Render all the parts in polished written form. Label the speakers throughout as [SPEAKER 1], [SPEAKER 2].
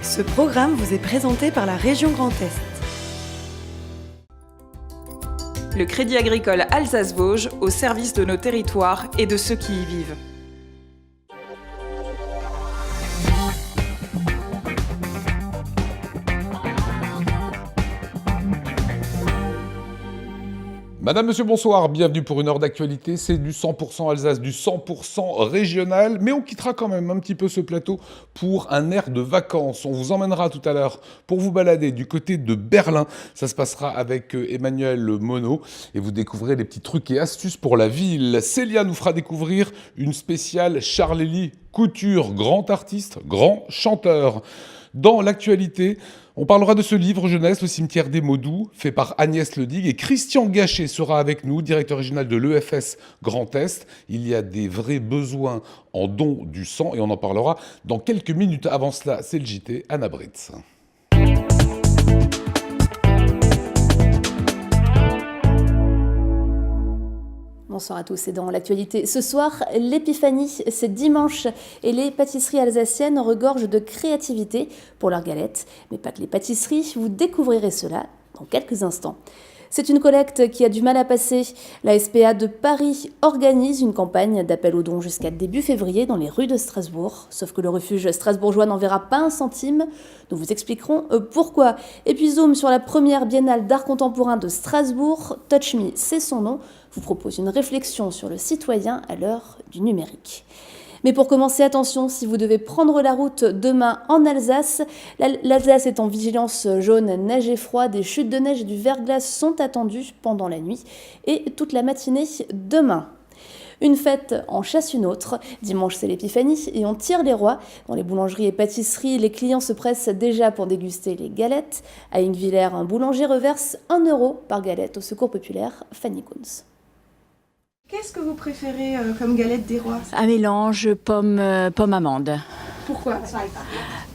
[SPEAKER 1] Ce programme vous est présenté par la région Grand Est. Le Crédit Agricole Alsace-Vosges au service de nos territoires et de ceux qui y vivent.
[SPEAKER 2] Madame, Monsieur, bonsoir, bienvenue pour une heure d'actualité, c'est du 100% Alsace, du 100% régional, mais on quittera quand même un petit peu ce plateau pour un air de vacances. On vous emmènera tout à l'heure pour vous balader du côté de Berlin, ça se passera avec Emmanuel Monod, et vous découvrirez les petits trucs et astuces pour la ville. Célia nous fera découvrir une spéciale Charlélie Couture, grand artiste, grand chanteur. Dans l'actualité, on parlera de ce livre jeunesse, Le cimetière des mots doux, fait par Agnès Ledigue, et Christian Gachet sera avec nous, directeur régional de l'EFS Grand Est. Il y a des vrais besoins en don du sang et on en parlera dans quelques minutes. Avant cela, c'est le JT, Anna Britz.
[SPEAKER 3] Bonsoir à tous, et dans l'actualité ce soir, l'épiphanie, c'est dimanche et les pâtisseries alsaciennes regorgent de créativité pour leurs galettes. Mais pas que les pâtisseries, vous découvrirez cela dans quelques instants. C'est une collecte qui a du mal à passer. La SPA de Paris organise une campagne d'appel aux dons jusqu'à début février dans les rues de Strasbourg. Sauf que le refuge strasbourgeois n'enverra pas un centime. Nous vous expliquerons pourquoi. Et puis zoom sur la première biennale d'art contemporain de Strasbourg. Touch Me, c'est son nom, vous propose une réflexion sur le citoyen à l'heure du numérique. Mais pour commencer, attention, si vous devez prendre la route demain en Alsace, l'Alsace est en vigilance jaune, neige et froid, des chutes de neige et du verglas sont attendues pendant la nuit et toute la matinée demain. Une fête en chasse une autre. Dimanche, c'est l'épiphanie et on tire les rois. Dans les boulangeries et pâtisseries, les clients se pressent déjà pour déguster les galettes. À Ingwiller, un boulanger reverse 1 € par galette au Secours populaire. Fanny Kunz.
[SPEAKER 4] Qu'est-ce que vous préférez comme galette des rois ?
[SPEAKER 5] Un mélange pomme-amande.
[SPEAKER 4] Pourquoi ?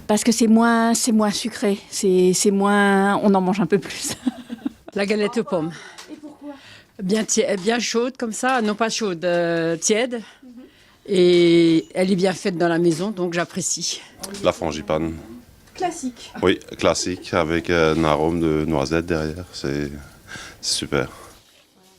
[SPEAKER 5] Parce que c'est moins sucré, c'est moins, on en mange un peu plus.
[SPEAKER 6] La galette aux pommes.
[SPEAKER 4] Et pourquoi ?
[SPEAKER 6] Bien chaude comme ça, non pas chaude, tiède. Et elle est bien faite dans la maison, donc j'apprécie.
[SPEAKER 7] La frangipane.
[SPEAKER 4] Classique.
[SPEAKER 7] Oui, classique, avec un arôme de noisette derrière, c'est super.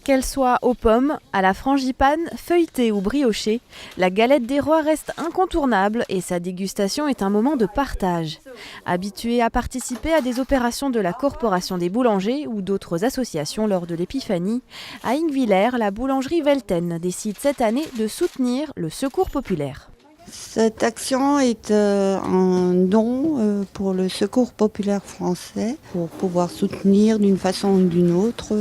[SPEAKER 8] Qu'elle soit aux pommes, à la frangipane, feuilletée ou briochée, la galette des rois reste incontournable et sa dégustation est un moment de partage. Habituée à participer à des opérations de la Corporation des boulangers ou d'autres associations lors de l'épiphanie, à Ingwiller, la boulangerie Velten décide cette année de soutenir le Secours populaire.
[SPEAKER 9] Cette action est un don pour le Secours populaire français pour pouvoir soutenir d'une façon ou d'une autre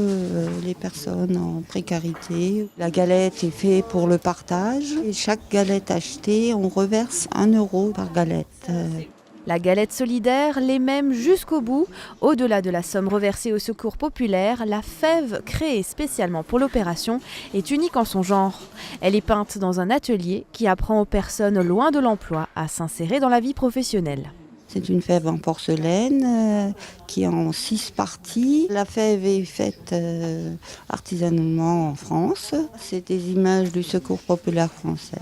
[SPEAKER 9] les personnes en précarité. La galette est faite pour le partage et chaque galette achetée, on reverse 1 € par galette.
[SPEAKER 8] La galette solidaire, les mêmes jusqu'au bout. Au-delà de la somme reversée au Secours populaire, la fève créée spécialement pour l'opération est unique en son genre. Elle est peinte dans un atelier qui apprend aux personnes loin de l'emploi à s'insérer dans la vie professionnelle.
[SPEAKER 9] C'est une fève en porcelaine qui est en 6 parties. La fève est faite artisanalement en France. C'est des images du Secours populaire français.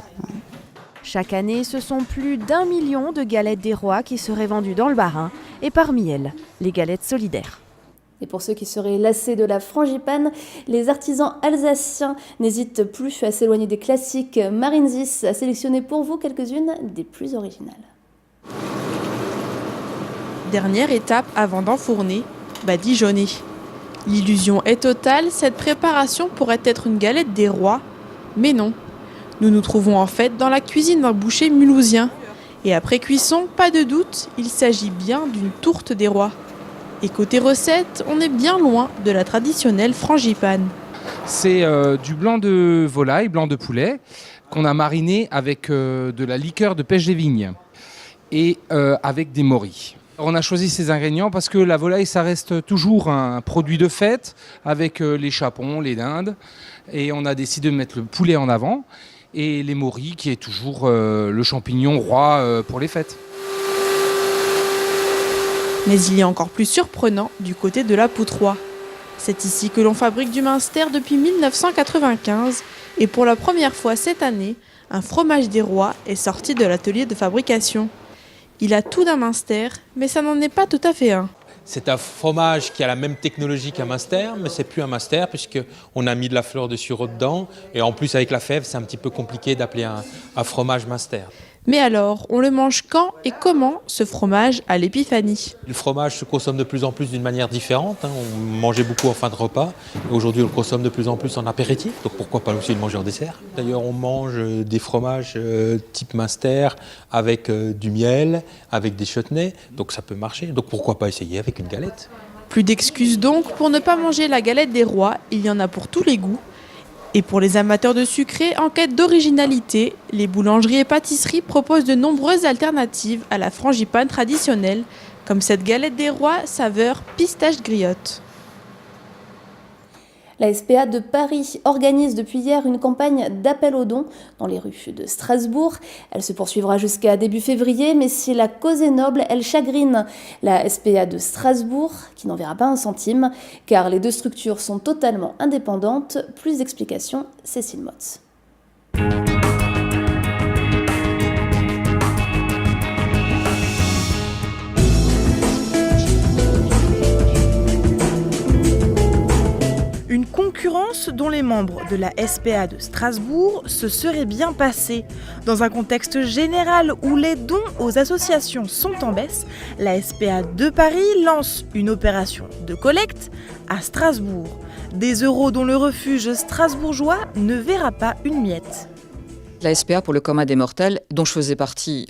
[SPEAKER 8] Chaque année, ce sont plus d'1 million de galettes des rois qui seraient vendues dans le Bas-Rhin, et parmi elles, les galettes solidaires.
[SPEAKER 3] Et pour ceux qui seraient lassés de la frangipane, les artisans alsaciens n'hésitent plus à s'éloigner des classiques. Marinzis a sélectionné pour vous quelques-unes des plus originales.
[SPEAKER 10] Dernière étape avant d'enfourner, badigeonner. L'illusion est totale, cette préparation pourrait être une galette des rois, mais non. Nous nous trouvons en fait dans la cuisine d'un boucher mulhousien. Et après cuisson, pas de doute, il s'agit bien d'une tourte des rois. Et côté recette, on est bien loin de la traditionnelle frangipane.
[SPEAKER 11] C'est du blanc de volaille, blanc de poulet, qu'on a mariné avec de la liqueur de pêche des vignes et avec des morilles. On a choisi ces ingrédients parce que la volaille, ça reste toujours un produit de fête avec les chapons, les dindes. Et on a décidé de mettre le poulet en avant. Et les morilles, qui est toujours le champignon roi pour les fêtes.
[SPEAKER 10] Mais il est encore plus surprenant du côté de la Poutroie. C'est ici que l'on fabrique du Münster depuis 1995 et pour la première fois cette année, un fromage des rois est sorti de l'atelier de fabrication. Il a tout d'un Münster, mais ça n'en est pas tout à fait un.
[SPEAKER 12] C'est un fromage qui a la même technologie qu'un Münster, mais c'est plus un Münster puisqu'on a mis de la fleur de sureau dedans. Et en plus, avec la fève, c'est un petit peu compliqué d'appeler un fromage Münster.
[SPEAKER 10] Mais alors, on le mange quand et comment, ce fromage à l'épiphanie?
[SPEAKER 12] Le fromage se consomme de plus en plus d'une manière différente. On mangeait beaucoup en fin de repas. Aujourd'hui, on le consomme de plus en plus en apéritif. Donc pourquoi pas aussi le manger en dessert? D'ailleurs, on mange des fromages type Münster avec du miel, avec des chutneys. Donc ça peut marcher. Donc pourquoi pas essayer avec une galette?
[SPEAKER 10] Plus d'excuses donc pour ne pas manger la galette des rois. Il y en a pour tous les goûts. Et pour les amateurs de sucré en quête d'originalité, les boulangeries et pâtisseries proposent de nombreuses alternatives à la frangipane traditionnelle, comme cette galette des rois saveur pistache griotte.
[SPEAKER 3] La SPA de Paris organise depuis hier une campagne d'appel aux dons dans les rues de Strasbourg. Elle se poursuivra jusqu'à début février, mais si la cause est noble, elle chagrine la SPA de Strasbourg, qui n'en verra pas un centime, car les deux structures sont totalement indépendantes. Plus d'explications, Cécile Motz.
[SPEAKER 13] Une concurrence dont les membres de la SPA de Strasbourg se seraient bien passés. Dans un contexte général où les dons aux associations sont en baisse, la SPA de Paris lance une opération de collecte à Strasbourg. Des euros dont le refuge strasbourgeois ne verra pas une miette.
[SPEAKER 14] La SPA pour le commun des mortels, dont je faisais partie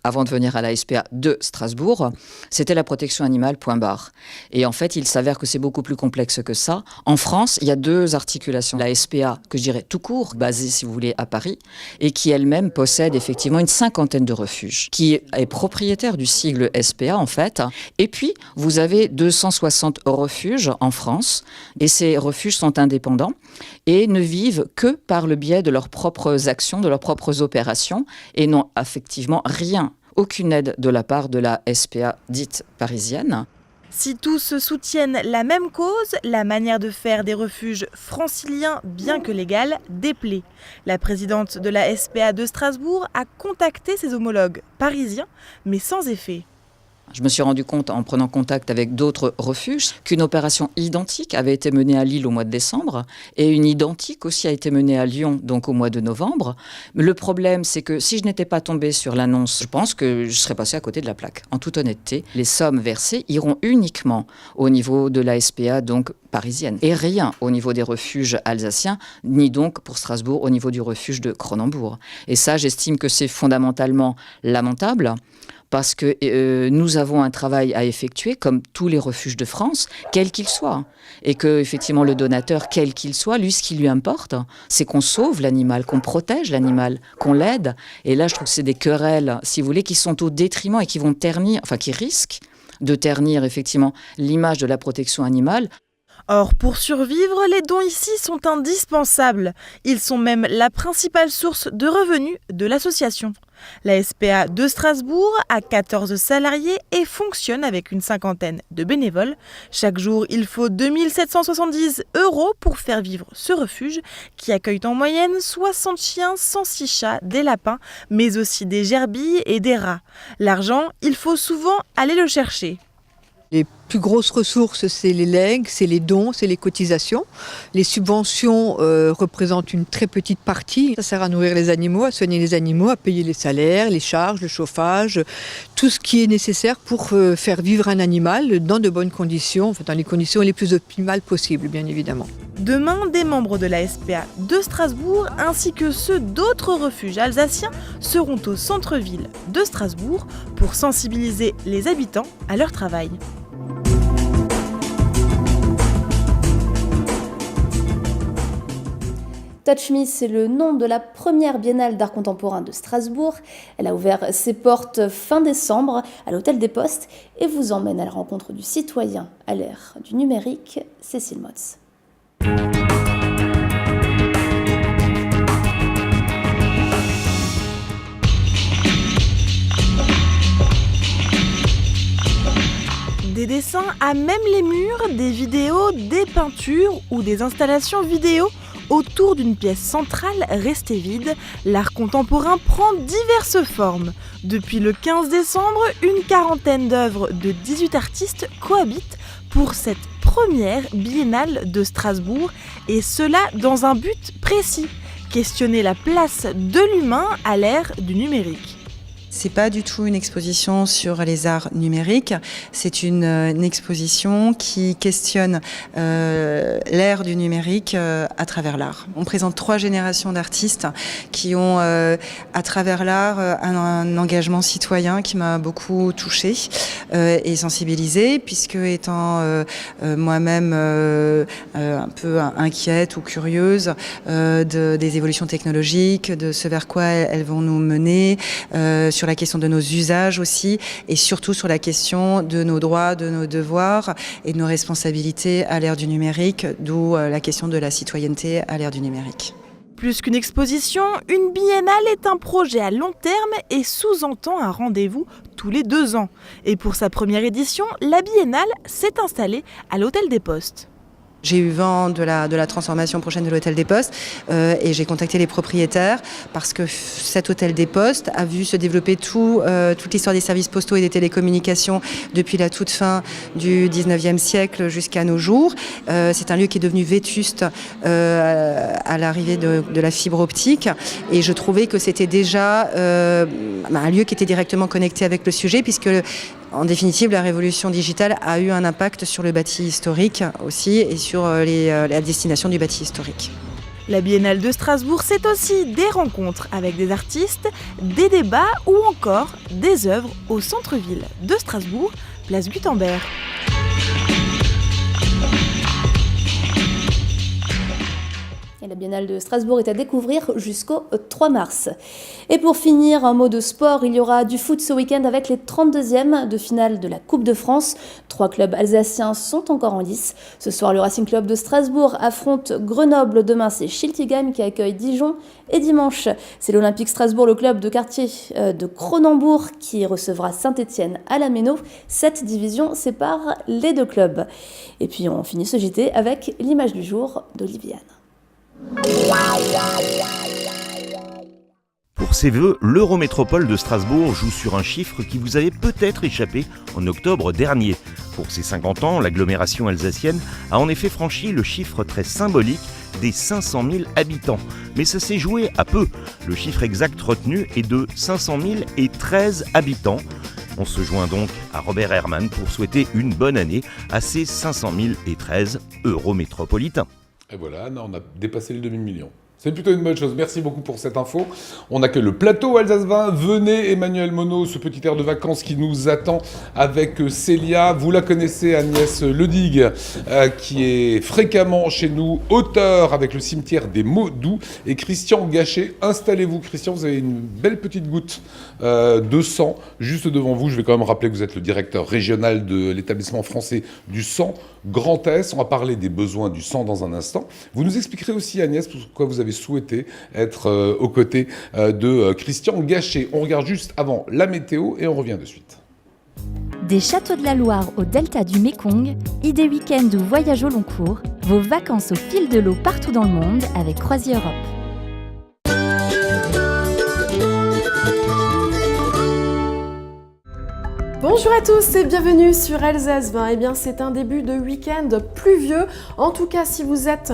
[SPEAKER 14] avant de venir à la SPA de Strasbourg, c'était la protection animale, point barre. Et en fait, il s'avère que c'est beaucoup plus complexe que ça. En France, il y a deux articulations. La SPA, que je dirais tout court, basée, si vous voulez, à Paris, et qui elle-même possède effectivement une cinquantaine de refuges, qui est propriétaire du sigle SPA, en fait. Et puis, vous avez 260 refuges en France, et ces refuges sont indépendants et ne vivent que par le biais de leurs propres actions, de leurs propres opérations, et n'ont effectivement rien, aucune aide de la part de la SPA dite parisienne.
[SPEAKER 13] Si tous soutiennent la même cause, la manière de faire des refuges franciliens, bien que légale, déplaît. La présidente de la SPA de Strasbourg a contacté ses homologues parisiens, mais sans effet.
[SPEAKER 14] Je me suis rendu compte, en prenant contact avec d'autres refuges, qu'une opération identique avait été menée à Lille au mois de décembre et une identique aussi a été menée à Lyon, donc au mois de novembre. Le problème, c'est que si je n'étais pas tombée sur l'annonce, je pense que je serais passée à côté de la plaque. En toute honnêteté, les sommes versées iront uniquement au niveau de la SPA, donc parisienne, et rien au niveau des refuges alsaciens, ni donc pour Strasbourg au niveau du refuge de Cronenbourg. Et ça, j'estime que c'est fondamentalement lamentable, parce que nous avons un travail à effectuer, comme tous les refuges de France, quel qu'il soit. Et que, effectivement, le donateur, quel qu'il soit, lui, ce qui lui importe, c'est qu'on sauve l'animal, qu'on protège l'animal, qu'on l'aide. Et là, je trouve que c'est des querelles, si vous voulez, qui sont au détriment et qui vont ternir, enfin, qui risquent de ternir, effectivement, l'image de la protection animale.
[SPEAKER 13] Or, pour survivre, les dons ici sont indispensables. Ils sont même la principale source de revenus de l'association. La SPA de Strasbourg a 14 salariés et fonctionne avec une cinquantaine de bénévoles. Chaque jour, il faut 2770 € pour faire vivre ce refuge qui accueille en moyenne 60 chiens, 106 chats, des lapins, mais aussi des gerbilles et des rats. L'argent, il faut souvent aller le chercher.
[SPEAKER 15] Les plus grosses ressources, c'est les legs, c'est les dons, c'est les cotisations. Les subventions représentent une très petite partie. Ça sert à nourrir les animaux, à soigner les animaux, à payer les salaires, les charges, le chauffage, tout ce qui est nécessaire pour faire vivre un animal dans de bonnes conditions, enfin, dans les conditions les plus optimales possibles, bien évidemment.
[SPEAKER 13] Demain, des membres de la SPA de Strasbourg ainsi que ceux d'autres refuges alsaciens seront au centre-ville de Strasbourg pour sensibiliser les habitants à leur travail.
[SPEAKER 3] Touch Me, c'est le nom de la première biennale d'art contemporain de Strasbourg. Elle a ouvert ses portes fin décembre à l'Hôtel des Postes et vous emmène à la rencontre du citoyen à l'ère du numérique, Cécile Motz. Des dessins à même les murs, des vidéos, des peintures ou des installations vidéo
[SPEAKER 13] Autour d'une pièce centrale restée vide, l'art contemporain prend diverses formes. Depuis le 15 décembre, une quarantaine d'œuvres de 18 artistes cohabitent pour cette première biennale de Strasbourg, et cela dans un but précis, questionner la place de l'humain à l'ère du numérique.
[SPEAKER 16] C'est pas du tout une exposition sur les arts numériques, c'est une exposition qui questionne l'ère du numérique à travers l'art. On présente 3 générations d'artistes qui ont à travers l'art un engagement citoyen qui m'a beaucoup touchée et sensibilisée, puisque étant moi-même un peu inquiète ou curieuse des évolutions technologiques, de ce vers quoi elles vont nous mener, sur la question de nos usages aussi, et surtout sur la question de nos droits, de nos devoirs et de nos responsabilités à l'ère du numérique, d'où la question de la citoyenneté à l'ère du numérique.
[SPEAKER 13] Plus qu'une exposition, une biennale est un projet à long terme et sous-entend un rendez-vous tous les 2 ans. Et pour sa première édition, la biennale s'est installée à l'Hôtel des Postes.
[SPEAKER 16] J'ai eu vent de la transformation prochaine de l'Hôtel des Postes et j'ai contacté les propriétaires parce que cet Hôtel des Postes a vu se développer toute l'histoire des services postaux et des télécommunications depuis la toute fin du 19e siècle jusqu'à nos jours. C'est un lieu qui est devenu vétuste à l'arrivée de la fibre optique, et je trouvais que c'était déjà un lieu qui était directement connecté avec le sujet, puisque en définitive, la révolution digitale a eu un impact sur le bâti historique aussi et sur la destination du bâti historique.
[SPEAKER 13] La Biennale de Strasbourg, c'est aussi des rencontres avec des artistes, des débats ou encore des œuvres au centre-ville de Strasbourg, place Gutenberg.
[SPEAKER 3] La Biennale de Strasbourg est à découvrir jusqu'au 3 mars. Et pour finir, un mot de sport, il y aura du foot ce week-end avec les 32e de finale de la Coupe de France. 3 clubs alsaciens sont encore en lice. Ce soir, le Racing Club de Strasbourg affronte Grenoble. Demain, c'est Schiltigheim qui accueille Dijon. Et dimanche, c'est l'Olympique Strasbourg, le club de quartier de Cronenbourg, qui recevra Saint-Étienne à la Méno. 7 divisions séparent les 2 clubs. Et puis, on finit ce JT avec l'image du jour d'Oliviane.
[SPEAKER 17] Pour ses vœux, l'Eurométropole de Strasbourg joue sur un chiffre qui vous avait peut-être échappé en octobre dernier. Pour ses 50 ans, l'agglomération alsacienne a en effet franchi le chiffre très symbolique des 500 000 habitants. Mais ça s'est joué à peu. Le chiffre exact retenu est de 500 013 habitants. On se joint donc à Robert Herrmann pour souhaiter une bonne année à ces 500 013 eurométropolitains.
[SPEAKER 2] Et voilà, on a dépassé le demi-million. C'est plutôt une bonne chose. Merci beaucoup pour cette info. On accueille le plateau Alsace 20. Venez, Emmanuel Monod, ce petit air de vacances qui nous attend avec Célia. Vous la connaissez, Agnès Ledig, qui est fréquemment chez nous, auteur avec le cimetière des mots doux. Et Christian Gachet. Installez-vous, Christian, vous avez une belle petite goutte de sang juste devant vous. Je vais quand même rappeler que vous êtes le directeur régional de l'établissement français du sang Grand Est. On va parler des besoins du sang dans un instant. Vous nous expliquerez aussi, Agnès, pourquoi vous avez souhaité être aux côtés de Christian Gachet. On regarde juste avant la météo et on revient de suite.
[SPEAKER 18] Des châteaux de la Loire au delta du Mékong, idées week-end ou voyage au long cours, vos vacances au fil de l'eau partout dans le monde avec Croisière Europe.
[SPEAKER 19] Bonjour à tous et bienvenue sur Alsace 20. Eh bien, c'est un début de week-end pluvieux. En tout cas, si vous êtes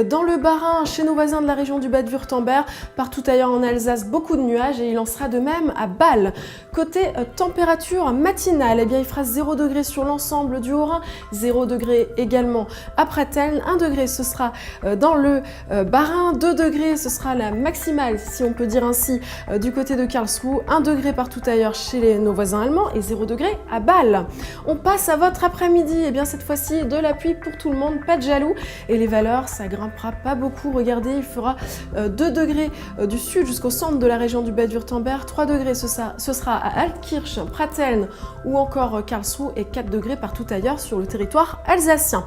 [SPEAKER 19] dans le Bas-Rhin, chez nos voisins de la région du Bade-Wurtemberg, partout ailleurs en Alsace, beaucoup de nuages et il en sera de même à Bâle. Côté température matinale, eh bien, il fera 0 degré sur l'ensemble du Haut-Rhin, 0 degré également à Pratteln, 1 degré ce sera dans le Bas-Rhin, 2 degrés ce sera la maximale, si on peut dire ainsi, du côté de Karlsruhe, 1 degré partout ailleurs chez nos voisins allemands et 0 degré à Bâle. On passe à votre après-midi, et bien cette fois-ci de la pluie pour tout le monde, pas de jaloux, et les valeurs ça grimpera pas beaucoup, regardez il fera 2 degrés du sud jusqu'au centre de la région du Bade-Wurtemberg, 3 degrés ce sera à Altkirch, Pratteln ou encore Karlsruhe et 4 degrés partout ailleurs sur le territoire alsacien.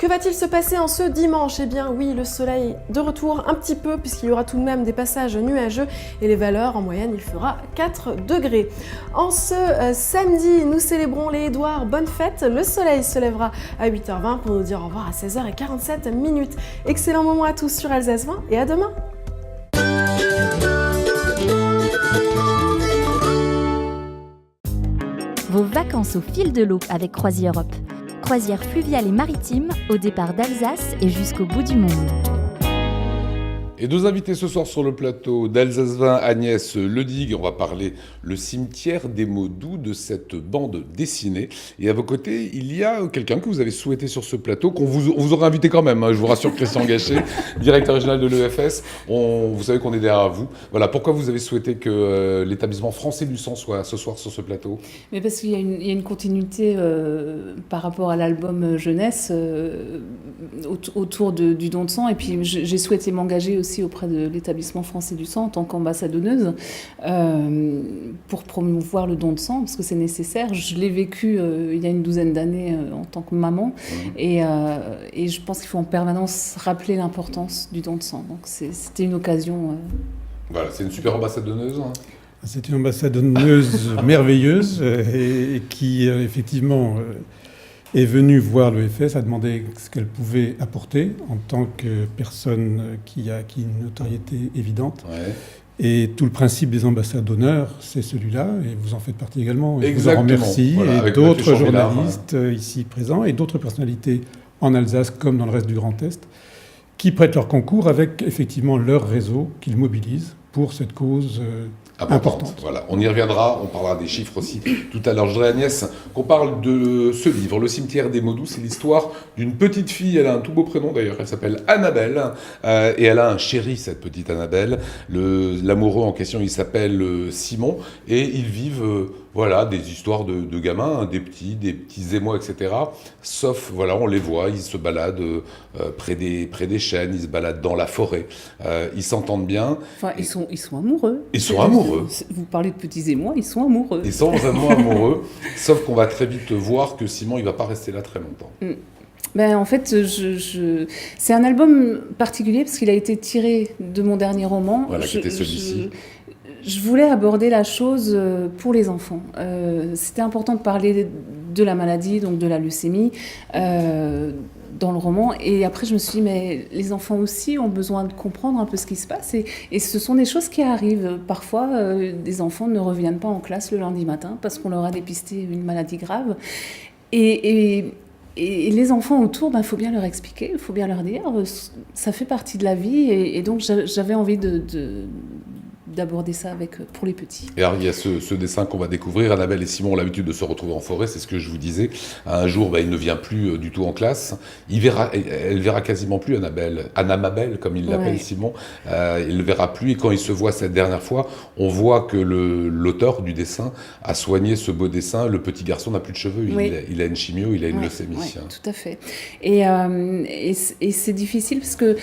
[SPEAKER 19] Que va-t-il se passer en ce dimanche? Eh bien oui, le soleil de retour un petit peu puisqu'il y aura tout de même des passages nuageux et les valeurs en moyenne il fera 4 degrés. En ce samedi, nous célébrons les Édouards, bonne fête, le soleil se lèvera à 8h20 pour nous dire au revoir à 16h47. Excellent moment à tous sur Alsace 20 et à demain.
[SPEAKER 18] Vos vacances au fil de l'eau avec CroisiEurope. Croisière fluviale et maritime au départ d'Alsace et jusqu'au bout du monde.
[SPEAKER 2] Et deux invités ce soir sur le plateau d'Alsace 20, Agnès Ledig. On va parler le cimetière des mots doux de cette bande dessinée. Et à vos côtés, il y a quelqu'un que vous avez souhaité sur ce plateau, qu'on vous aura invité quand même. Hein, je vous rassure, Christian Gachet, directeur régional de l'EFS. Vous savez qu'on est derrière vous. Voilà, pourquoi vous avez souhaité que l'établissement français du sang soit ce soir sur ce plateau?
[SPEAKER 20] Mais parce qu'il y a une continuité par rapport à l'album jeunesse autour du don de sang. Et puis j'ai souhaité m'engager aussi auprès de l'établissement français du sang en tant qu'ambassadonneuse pour promouvoir le don de sang parce que c'est nécessaire. Je l'ai vécu il y a une douzaine d'années en tant que maman et je pense qu'il faut en permanence rappeler l'importance du don de sang. Donc c'était une occasion.
[SPEAKER 2] Voilà, c'est une super ambassadonneuse. Hein.
[SPEAKER 21] C'est une ambassadonneuse merveilleuse et qui effectivement est venue voir l'EFS, a demandé ce qu'elle pouvait apporter en tant que personne qui a une notoriété évidente. Ouais. Et tout le principe des ambassades d'honneur, c'est celui-là, et vous en faites partie également. Et
[SPEAKER 2] exactement.
[SPEAKER 21] Je vous en remercie, voilà, et d'autres journalistes ici présents, et d'autres personnalités en Alsace comme dans le reste du Grand Est, qui prêtent leur concours avec effectivement leur réseau qu'ils mobilisent pour cette cause importante.
[SPEAKER 2] Voilà, on y reviendra, on parlera des chiffres aussi tout à l'heure. Je dirais, Agnès, qu'on parle de ce livre, Le cimetière des mots doux. C'est l'histoire d'une petite fille, elle a un tout beau prénom d'ailleurs, elle s'appelle Annabelle, et elle a un chéri, cette petite Annabelle. L'amoureux en question, il s'appelle Simon, et ils vivent voilà, des histoires de gamins, hein, des petits émois, etc. Sauf, voilà, on les voit, ils se baladent près des chênes, ils se baladent dans la forêt, ils s'entendent bien.
[SPEAKER 20] Enfin, ils sont amoureux.
[SPEAKER 2] Ils sont amoureux.
[SPEAKER 20] Vous parlez de petits émois, ils sont amoureux.
[SPEAKER 2] Ils sont vraiment amoureux, sauf qu'on va très vite voir que Simon, il va pas rester là très longtemps.
[SPEAKER 20] Ben, en fait, c'est un album particulier parce qu'il a été tiré de mon dernier roman.
[SPEAKER 2] Voilà, qui était celui-ci.
[SPEAKER 20] Je voulais aborder la chose pour les enfants. C'était important de parler de la maladie, donc de la leucémie, dans le roman. Et après, je me suis dit, mais les enfants aussi ont besoin de comprendre un peu ce qui se passe. Et ce sont des choses qui arrivent. Parfois, des enfants ne reviennent pas en classe le lundi matin parce qu'on leur a dépisté une maladie grave. Et les enfants autour, il faut bien leur expliquer, il faut bien leur dire. Ça fait partie de la vie. Et donc, j'avais envie d'aborder ça pour les petits.
[SPEAKER 2] Et alors, il y a ce dessin qu'on va découvrir. Annabelle et Simon ont l'habitude de se retrouver en forêt, c'est ce que je vous disais. Un jour, il ne vient plus du tout en classe. Elle verra quasiment plus Annabelle, comme il l'appelle, Simon. Il ne verra plus. Et quand ils se voient cette dernière fois, on voit que l'auteur du dessin a soigné ce beau dessin. Le petit garçon n'a plus de cheveux. Il a une chimio, il a une leucémie.
[SPEAKER 20] Oui, tout à fait. Et c'est difficile parce que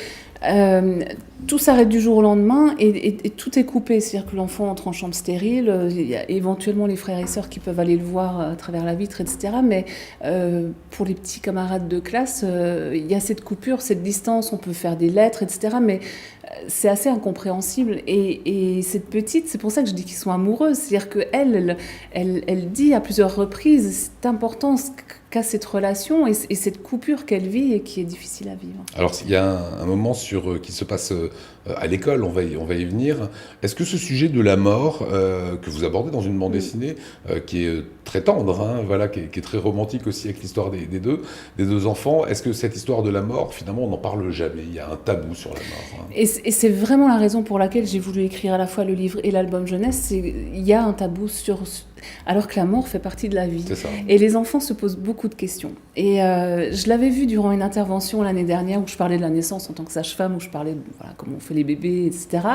[SPEAKER 20] tout s'arrête du jour au lendemain et tout est coupé, c'est-à-dire que l'enfant entre en chambre stérile, il y a éventuellement les frères et sœurs qui peuvent aller le voir à travers la vitre, etc. Mais pour les petits camarades de classe, il y a cette coupure, cette distance, on peut faire des lettres, etc. Mais c'est assez incompréhensible. Et cette petite, c'est pour ça que je dis qu'ils sont amoureux, c'est-à-dire qu'elle dit à plusieurs reprises, c'est important qu'a cette relation et cette coupure qu'elle vit et qui est difficile à vivre.
[SPEAKER 2] Alors, il y a un moment qui se passe à l'école, on va y venir. Est-ce que ce sujet de la mort, que vous abordez dans une bande dessinée, qui est très tendre, hein, voilà, qui est très romantique aussi avec l'histoire des deux enfants, est-ce que cette histoire de la mort, finalement, on n'en parle jamais? Il y a un tabou sur la mort. Hein.
[SPEAKER 20] Et c'est vraiment la raison pour laquelle j'ai voulu écrire à la fois le livre et l'album jeunesse. Il y a un tabou alors que la mort fait partie de la vie.
[SPEAKER 2] C'est ça.
[SPEAKER 20] Et les enfants se posent beaucoup de questions. Et je l'avais vu durant une intervention l'année dernière où je parlais de la naissance en tant que sage-femme, où je parlais de comment on fait les bébés, etc.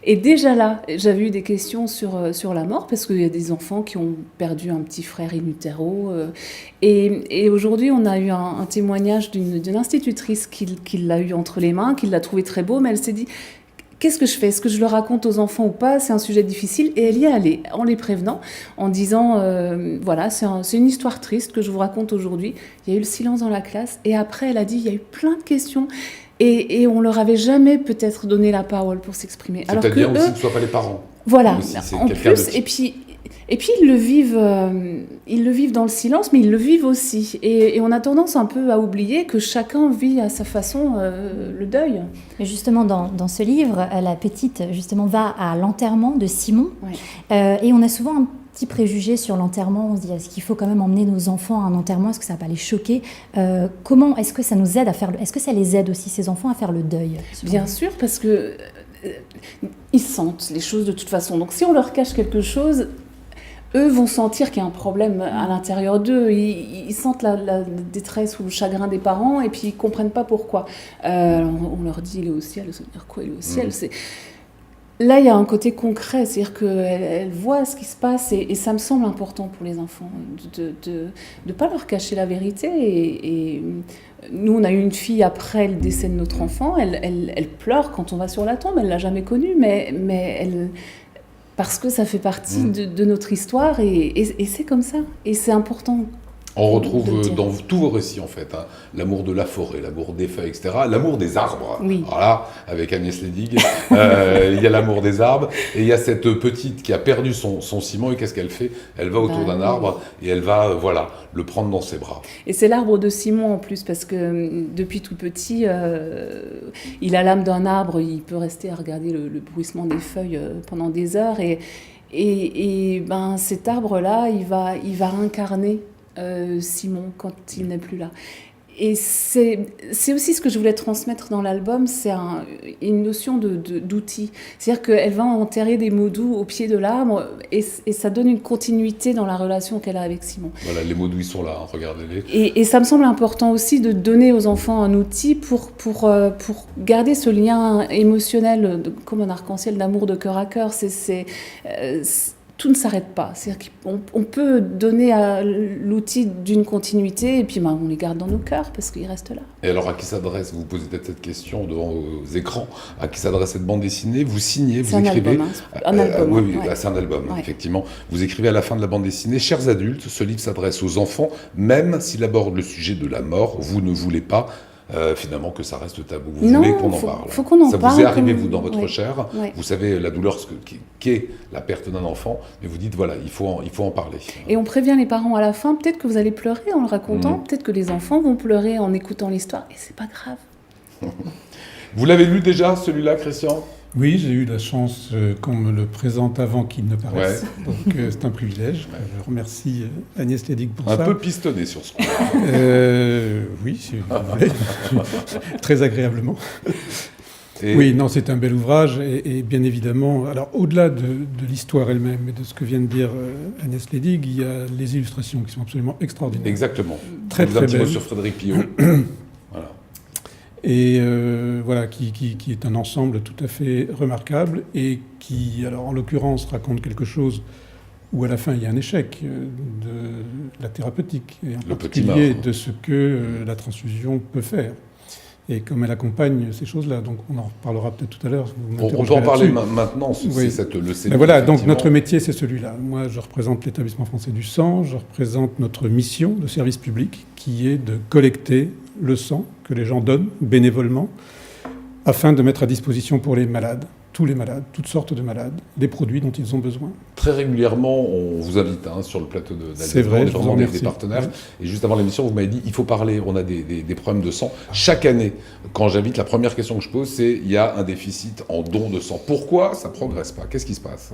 [SPEAKER 20] Et déjà là, j'avais eu des questions sur la mort, parce qu'il y a des enfants qui ont perdu un petit frère in utero. Et aujourd'hui, on a eu un témoignage d'une institutrice qui l'a eu entre les mains, qui l'a trouvé très beau, mais elle s'est dit... qu'est-ce que je fais? Est-ce que je le raconte aux enfants ou pas? C'est un sujet difficile. Et elle y est allée, en les prévenant, en disant, voilà, c'est une histoire triste que je vous raconte aujourd'hui. Il y a eu le silence dans la classe. Et après, elle a dit, il y a eu plein de questions. Et on leur avait jamais peut-être donné la parole pour s'exprimer.
[SPEAKER 2] C'est-à-dire aussi que ce ne soient pas les parents.
[SPEAKER 20] Voilà,
[SPEAKER 2] aussi,
[SPEAKER 20] en plus, et puis ils le vivent dans le silence, mais ils le vivent aussi. Et on a tendance un peu à oublier que chacun vit à sa façon le deuil.
[SPEAKER 18] Mais justement, dans ce livre, la petite justement va à l'enterrement de Simon, et on a souvent un petit préjugé sur l'enterrement. On se dit, est-ce qu'il faut quand même emmener nos enfants à un enterrement? Est-ce que ça va pas les choquer? Comment est-ce que ça nous aide à faire est-ce que ça les aide aussi, ces enfants, à faire le deuil?
[SPEAKER 20] Bien sûr, parce que ils sentent les choses de toute façon. Donc si on leur cache quelque chose, eux vont sentir qu'il y a un problème à l'intérieur d'eux. Ils sentent la détresse ou le chagrin des parents et puis ils ne comprennent pas pourquoi. On leur dit, il est au ciel, ça veut dire quoi, il est au ciel? Là, il y a un côté concret, c'est-à-dire qu'elle voit ce qui se passe et ça me semble important pour les enfants, de ne pas leur cacher la vérité. Et nous, on a eu une fille après le décès de notre enfant, elle pleure quand on va sur la tombe, elle ne l'a jamais connue, mais elle... Parce que ça fait partie de notre histoire et c'est comme ça. Et c'est important.
[SPEAKER 2] On retrouve dans tous vos récits, en fait, l'amour de la forêt, l'amour des feuilles, etc., l'amour des arbres.
[SPEAKER 20] Oui.
[SPEAKER 2] Voilà, avec Agnès Ledig, il y a l'amour des arbres, et il y a cette petite qui a perdu son Simon, et qu'est-ce qu'elle fait? Elle va autour d'un arbre, et elle va, le prendre dans ses bras.
[SPEAKER 20] Et c'est l'arbre de Simon, en plus, parce que depuis tout petit, il a l'âme d'un arbre, il peut rester à regarder le bruissement des feuilles pendant des heures, et cet arbre-là, il va réincarner Simon quand il n'est plus là. Et c'est aussi ce que je voulais transmettre dans l'album, c'est une notion d'outil. C'est-à-dire qu'elle va enterrer des mots doux au pied de l'arbre et ça donne une continuité dans la relation qu'elle a avec Simon.
[SPEAKER 2] Voilà, les mots doux, ils sont là, regardez-les.
[SPEAKER 20] Et ça me semble important aussi de donner aux enfants un outil pour garder ce lien émotionnel comme un arc-en-ciel d'amour de cœur à cœur. Tout ne s'arrête pas. C'est-à-dire qu'on peut donner l'outil d'une continuité et puis on les garde dans nos cœurs parce qu'ils restent là.
[SPEAKER 2] Et alors, à qui s'adresse, vous posez peut-être cette question devant vos écrans, à qui s'adresse cette bande dessinée? Vous signez, vous écrivez...
[SPEAKER 20] Un album.
[SPEAKER 2] Oui, c'est un album, effectivement. Vous écrivez à la fin de la bande dessinée: chers adultes, ce livre s'adresse aux enfants, même s'il aborde le sujet de la mort, vous ne voulez pas finalement que ça reste tabou. Vous voulez qu'on en parle.
[SPEAKER 20] Faut qu'on en
[SPEAKER 2] ça
[SPEAKER 20] parle.
[SPEAKER 2] vous est arrivé, vous, dans votre chair.
[SPEAKER 20] Ouais.
[SPEAKER 2] Vous savez la douleur qu'est la perte d'un enfant, mais vous dites, voilà, il faut en parler.
[SPEAKER 20] Et on prévient les parents à la fin, peut-être que vous allez pleurer en le racontant, peut-être que les enfants vont pleurer en écoutant l'histoire, et c'est pas grave.
[SPEAKER 2] Vous l'avez lu déjà, celui-là, Christian?
[SPEAKER 21] Oui, j'ai eu la chance qu'on me le présente avant qu'il ne paraisse.
[SPEAKER 2] Ouais.
[SPEAKER 21] Donc c'est un privilège. Je remercie Agnès Ledig pour ça.
[SPEAKER 2] Un peu pistonné sur ce coup.
[SPEAKER 21] Oui, si vous voulez. Très agréablement. Oui, non, c'est un bel ouvrage. Et bien évidemment, alors au-delà de l'histoire elle-même et de ce que vient de dire Agnès Ledig, il y a les illustrations qui sont absolument extraordinaires.
[SPEAKER 2] Exactement.
[SPEAKER 21] Très, très
[SPEAKER 2] un petit mot
[SPEAKER 21] belles.
[SPEAKER 2] sur Frédéric Pillot. Voilà.
[SPEAKER 21] Et voilà, qui est un ensemble tout à fait remarquable et qui, alors en l'occurrence, raconte quelque chose où à la fin il y a un échec de la thérapeutique, et en particulier de ce que la transfusion peut faire. Et comme elle accompagne ces choses-là, donc on en reparlera peut-être tout à l'heure.
[SPEAKER 2] On peut en parler maintenant, c'est le CEDU.
[SPEAKER 21] Mais voilà, donc notre métier c'est celui-là. Moi je représente l'Établissement français du sang, je représente notre mission de service public qui est de collecter le sang que les gens donnent bénévolement afin de mettre à disposition pour les malades, tous les malades, toutes sortes de malades, des produits dont ils ont besoin.
[SPEAKER 2] Très régulièrement, on vous invite sur le plateau d'Alsace.
[SPEAKER 21] C'est vrai,
[SPEAKER 2] on est vraiment des partenaires. Ouais. Et juste avant l'émission, vous m'avez dit, il faut parler, on a des problèmes de sang. Chaque année, quand j'invite, la première question que je pose, c'est, il y a un déficit en dons de sang. Pourquoi ça ne progresse pas? Qu'est-ce qui se passe?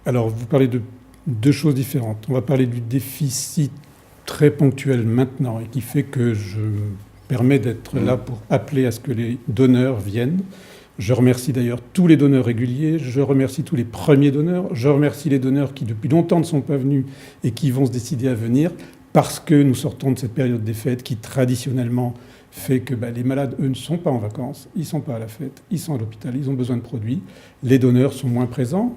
[SPEAKER 21] Alors, vous parlez de deux choses différentes. On va parler du déficit très ponctuel maintenant et qui fait que je permets d'être là pour appeler à ce que les donneurs viennent. Je remercie d'ailleurs tous les donneurs réguliers, je remercie tous les premiers donneurs, je remercie les donneurs qui depuis longtemps ne sont pas venus et qui vont se décider à venir parce que nous sortons de cette période des fêtes qui traditionnellement fait que les malades, eux, ne sont pas en vacances, ils ne sont pas à la fête, ils sont à l'hôpital, ils ont besoin de produits. Les donneurs sont moins présents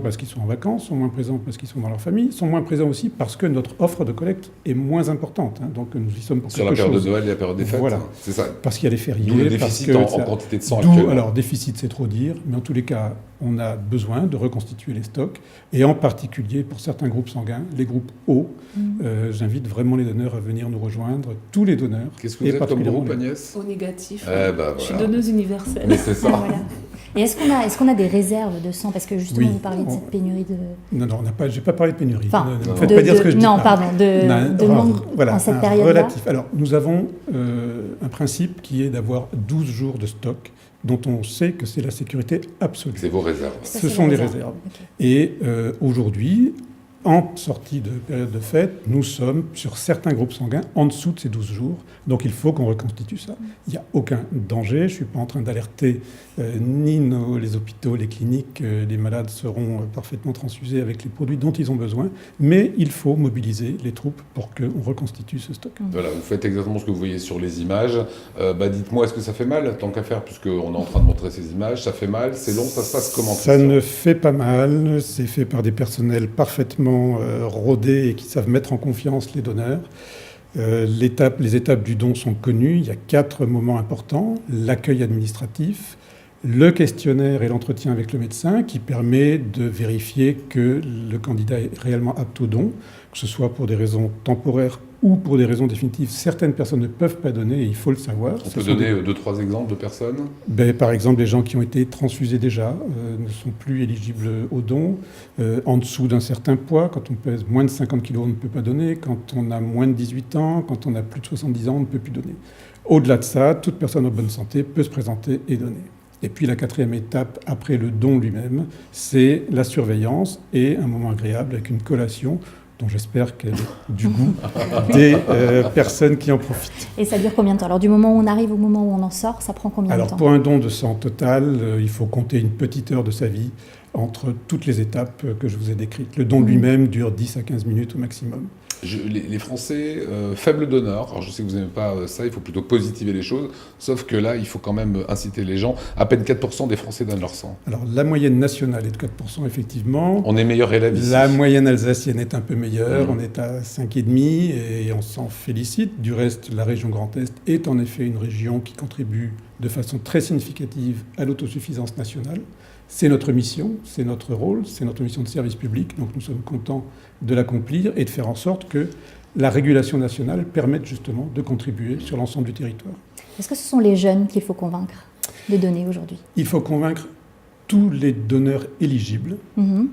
[SPEAKER 21] parce qu'ils sont en vacances, sont moins présents parce qu'ils sont dans leur famille, sont moins présents aussi parce que notre offre de collecte est moins importante. Donc nous y sommes pour
[SPEAKER 2] sur
[SPEAKER 21] quelque chose.
[SPEAKER 2] Sur la période de Noël et la période des fêtes.
[SPEAKER 21] Voilà,
[SPEAKER 2] c'est ça.
[SPEAKER 21] parce qu'il y a les fériés.
[SPEAKER 2] D'où le déficit en quantité de sang
[SPEAKER 21] D'où,
[SPEAKER 2] actuellement.
[SPEAKER 21] alors, déficit, c'est trop dire, mais en tous les cas, on a besoin de reconstituer les stocks, et en particulier pour certains groupes sanguins, les groupes O. J'invite vraiment les donneurs à venir nous rejoindre, tous les donneurs.
[SPEAKER 2] Qu'est-ce que vous êtes comme groupe, Agnès?
[SPEAKER 20] Au négatif.
[SPEAKER 2] Voilà.
[SPEAKER 20] Je suis donneuse universelle.
[SPEAKER 2] Mais c'est ça.
[SPEAKER 18] Voilà. Et est-ce qu'on a des réserves de sang? Parce que justement, vous parlez de cette pénurie de...
[SPEAKER 21] Non, j'ai pas parlé de pénurie.
[SPEAKER 18] Enfin,
[SPEAKER 21] ne faites pas dire ce que je dis.
[SPEAKER 18] Non, pardon, de manque en cette période-là.
[SPEAKER 21] Relatif. Alors, nous avons un principe qui est d'avoir 12 jours de stock, dont on sait que c'est la sécurité absolue.
[SPEAKER 2] C'est vos réserves.
[SPEAKER 21] Ce sont les réserves. Okay. Et aujourd'hui, en sortie de période de fête, nous sommes, sur certains groupes sanguins, en dessous de ces 12 jours. Donc il faut qu'on reconstitue ça. Il n'y a aucun danger. Je ne suis pas en train d'alerter ni les hôpitaux, les cliniques. Les malades seront parfaitement transfusés avec les produits dont ils ont besoin. Mais il faut mobiliser les troupes pour qu'on reconstitue ce stock.
[SPEAKER 2] Voilà, vous faites exactement ce que vous voyez sur les images. Dites-moi, est-ce que ça fait mal, tant qu'à faire, puisqu'on est en train de montrer ces images? Ça fait mal? C'est long? Ça se passe comment?
[SPEAKER 21] Ça ne fait pas mal. C'est fait par des personnels parfaitement rodés et qui savent mettre en confiance les donneurs. Les étapes du don sont connues. Il y a 4 moments importants. L'accueil administratif, le questionnaire et l'entretien avec le médecin qui permet de vérifier que le candidat est réellement apte au don, que ce soit pour des raisons temporaires ou pour des raisons définitives. Certaines personnes ne peuvent pas donner et il faut le savoir.
[SPEAKER 2] On peut donner 2-3 exemples de personnes?
[SPEAKER 21] Par exemple, les gens qui ont été transfusés déjà ne sont plus éligibles au don. En dessous d'un certain poids, quand on pèse moins de 50 kg, on ne peut pas donner. Quand on a moins de 18 ans, quand on a plus de 70 ans, on ne peut plus donner. Au-delà de ça, toute personne en bonne santé peut se présenter et donner. Et puis la 4e étape, après le don lui-même, c'est la surveillance et un moment agréable avec une collation dont j'espère qu'elle est du goût des personnes qui en profitent.
[SPEAKER 18] Et ça dure combien de temps? Alors du moment où on arrive au moment où on en sort, ça prend combien de temps?
[SPEAKER 21] Alors pour un don de sang total, il faut compter une petite heure de sa vie entre toutes les étapes que je vous ai décrites. Le don lui-même dure 10 à 15 minutes au maximum.
[SPEAKER 2] Les Français, faibles donneurs, alors je sais que vous n'aimez pas ça, il faut plutôt positiver les choses, sauf que là, il faut quand même inciter les gens. À peine 4% des Français donnent leur sang.
[SPEAKER 21] Alors la moyenne nationale est de 4%, effectivement.
[SPEAKER 2] On est meilleur élève ici.
[SPEAKER 21] La moyenne alsacienne est un peu meilleure, on est à 5,5 et on s'en félicite. Du reste, la région Grand Est est en effet une région qui contribue de façon très significative à l'autosuffisance nationale. C'est notre mission, c'est notre rôle, c'est notre mission de service public, donc nous sommes contents de l'accomplir et de faire en sorte que la régulation nationale permette justement de contribuer sur l'ensemble du territoire.
[SPEAKER 18] Est-ce que ce sont les jeunes qu'il faut convaincre de donner aujourd'hui?
[SPEAKER 21] Il faut convaincre tous les donneurs éligibles,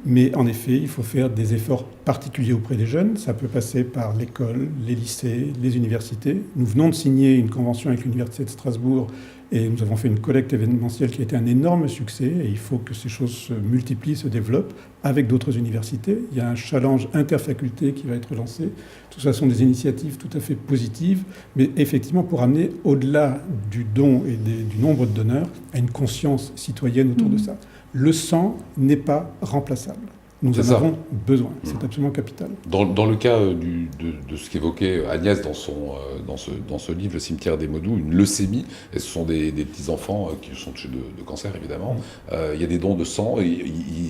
[SPEAKER 21] mais en effet, il faut faire des efforts particuliers auprès des jeunes. Ça peut passer par l'école, les lycées, les universités. Nous venons de signer une convention avec l'Université de Strasbourg et nous avons fait une collecte événementielle qui a été un énorme succès et il faut que ces choses se multiplient, se développent avec d'autres universités. Il y a un challenge interfaculté qui va être lancé. Tout ça sont des initiatives tout à fait positives, mais effectivement pour amener au-delà du don et du nombre de donneurs à une conscience citoyenne autour de ça. Le sang n'est pas remplaçable. Nous en avons besoin, c'est absolument capital.
[SPEAKER 2] Dans le cas de ce qu'évoquait Agnès dans ce livre, Le cimetière des Modous, une leucémie, et ce sont des petits-enfants qui sont touchés de cancer évidemment, il y a des dons de sang, et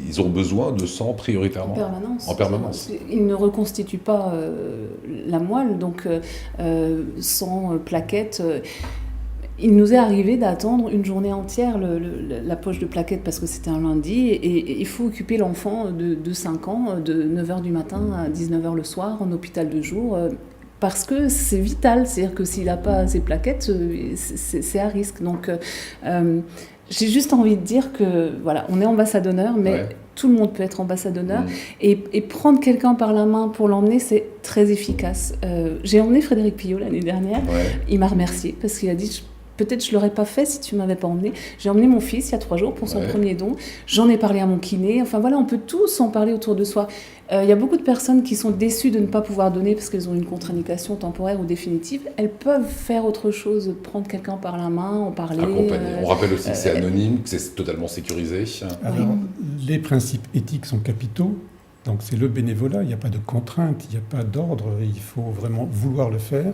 [SPEAKER 2] ils ont besoin de sang prioritairement.
[SPEAKER 20] En permanence. Ils ne reconstituent pas la moelle, donc sans plaquettes. Il nous est arrivé d'attendre une journée entière la poche de plaquettes parce que c'était un lundi et il faut occuper l'enfant de 5 ans de 9h du matin à 19h le soir en hôpital de jour parce que c'est vital, c'est-à-dire que s'il n'a pas ses plaquettes, c'est à risque. Donc j'ai juste envie de dire que voilà, on est ambassadeur, mais tout le monde peut être ambassadeur et prendre quelqu'un par la main pour l'emmener, c'est très efficace. J'ai emmené Frédéric Pillot l'année dernière, il m'a remercié parce qu'il a dit peut-être je ne l'aurais pas fait si tu ne m'avais pas emmené. J'ai emmené mon fils il y a 3 jours pour son premier don. J'en ai parlé à mon kiné. Enfin voilà, on peut tous en parler autour de soi. Il y a beaucoup de personnes qui sont déçues de ne pas pouvoir donner parce qu'elles ont une contre-indication temporaire ou définitive. Elles peuvent faire autre chose, prendre quelqu'un par la main, en parler.
[SPEAKER 2] On rappelle aussi que c'est anonyme, que c'est totalement sécurisé.
[SPEAKER 21] Alors, les principes éthiques sont capitaux. Donc c'est le bénévolat, il n'y a pas de contrainte, il n'y a pas d'ordre. Il faut vraiment vouloir le faire.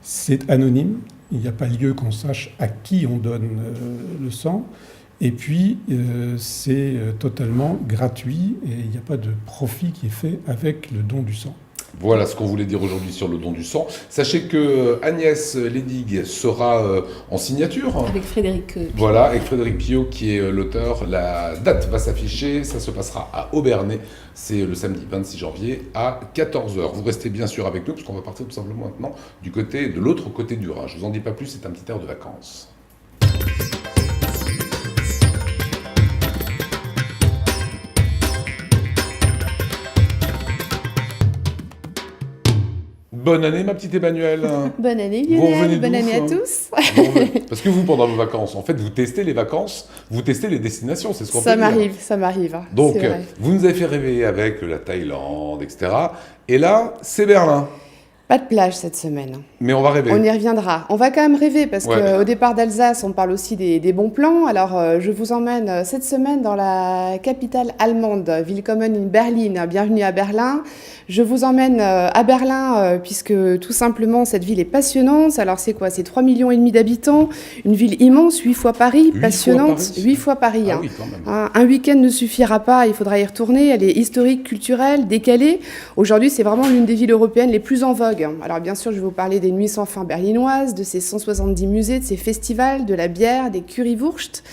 [SPEAKER 21] C'est anonyme, il n'y a pas lieu qu'on sache à qui on donne le sang. Et puis, c'est totalement gratuit et il n'y a pas de profit qui est fait avec le don du sang.
[SPEAKER 2] Voilà ce qu'on voulait dire aujourd'hui sur le don du sang. Sachez que Agnès Ledig sera en signature.
[SPEAKER 3] Avec Frédéric Piot.
[SPEAKER 2] Voilà, avec Frédéric Piot qui est l'auteur. La date va s'afficher, ça se passera à Obernai. C'est le samedi 26 janvier à 14h. Vous restez bien sûr avec nous parce qu'on va partir tout simplement maintenant de l'autre côté du Rhin. Je vous en dis pas plus, c'est un petit air de vacances. Bonne année, ma petite Emmanuelle.
[SPEAKER 1] Bonne année,
[SPEAKER 2] Vous revenez
[SPEAKER 1] Lionel. Bonne
[SPEAKER 2] d'où,
[SPEAKER 1] année à
[SPEAKER 2] hein
[SPEAKER 1] tous.
[SPEAKER 2] Parce que vous, pendant vos vacances, en fait, vous testez les vacances, vous testez les destinations, c'est ce qu'on peut
[SPEAKER 1] Ça
[SPEAKER 2] dire.
[SPEAKER 1] m'arrive, ça m'arrive.
[SPEAKER 2] Donc,
[SPEAKER 1] c'est vrai.
[SPEAKER 2] vous nous avez fait rêver avec la Thaïlande, etc. Et là, c'est Berlin.
[SPEAKER 1] Pas de plage cette semaine.
[SPEAKER 2] Mais on va rêver.
[SPEAKER 1] On y reviendra. On va quand même rêver parce
[SPEAKER 2] Ouais.
[SPEAKER 1] qu'au départ d'Alsace, on parle aussi des bons plans. Alors, je vous emmène cette semaine dans la capitale allemande, Willkommen in Berlin. Bienvenue à Berlin. Je vous emmène à Berlin puisque tout simplement cette ville est passionnante. Alors c'est quoi? C'est 3,5 millions d'habitants, une ville immense, 8 fois Paris,
[SPEAKER 2] 8
[SPEAKER 1] passionnante,
[SPEAKER 2] fois Paris.
[SPEAKER 1] 8 fois Paris.
[SPEAKER 2] Ah
[SPEAKER 1] hein.
[SPEAKER 2] oui, quand même.
[SPEAKER 1] Un week-end ne suffira pas, il faudra y retourner. Elle est historique, culturelle, décalée. Aujourd'hui, c'est vraiment l'une des villes européennes les plus en vogue. Alors bien sûr, je vais vous parler des Nuits sans fin berlinoises, de ses 170 musées, de ses festivals, de la bière, des currywurst,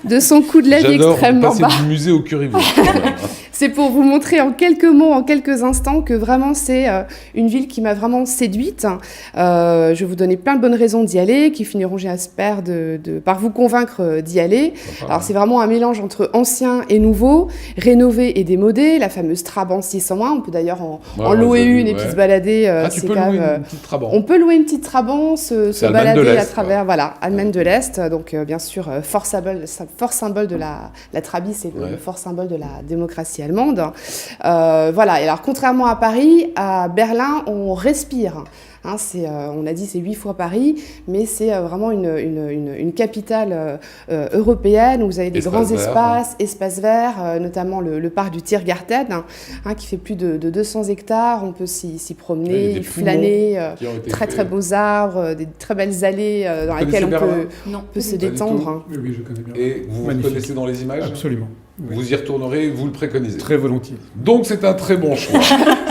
[SPEAKER 1] de son coût de la vie extrêmement
[SPEAKER 2] J'adore
[SPEAKER 1] bas.
[SPEAKER 2] passer du musée au currywurst.
[SPEAKER 1] C'est pour vous montrer en quelques mots, en quelques instants, que vraiment c'est une ville qui m'a vraiment séduite. Je vais vous donner plein de bonnes raisons d'y aller, qui finiront, j'espère, par vous convaincre d'y aller. Alors c'est vraiment un mélange entre ancien et nouveau, rénové et démodé. La fameuse Trabant 601, on peut d'ailleurs en louer une et puis se balader.
[SPEAKER 2] Tu
[SPEAKER 1] c'est
[SPEAKER 2] peux
[SPEAKER 1] quand
[SPEAKER 2] louer
[SPEAKER 1] même,
[SPEAKER 2] une petite Trabant.
[SPEAKER 1] On peut louer une petite Trabant, se
[SPEAKER 2] Allemagne de
[SPEAKER 1] balader à
[SPEAKER 2] l'Est,
[SPEAKER 1] travers, voilà, Allemagne de l'Est. Donc bien sûr, fort symbole de la Trabie, c'est le fort symbole de la démocratie allemande. Voilà, et alors contrairement à Paris, à Berlin, on respire. Hein, on a dit c'est 8 fois Paris, mais c'est vraiment une capitale européenne où vous avez des
[SPEAKER 2] Espace
[SPEAKER 1] grands
[SPEAKER 2] vert,
[SPEAKER 1] espaces verts, notamment le parc du Tiergarten, qui fait plus de 200 hectares. On peut s'y promener, y flâner, très très beaux arbres, des très belles allées dans lesquelles on peut se détendre. Hein.
[SPEAKER 21] Oui, je connais bien.
[SPEAKER 2] Et vous vous reconnaissez dans les images?
[SPEAKER 21] Absolument. Oui.
[SPEAKER 2] Vous y retournerez, vous le préconisez?
[SPEAKER 21] Très volontiers.
[SPEAKER 2] Donc c'est un très bon choix.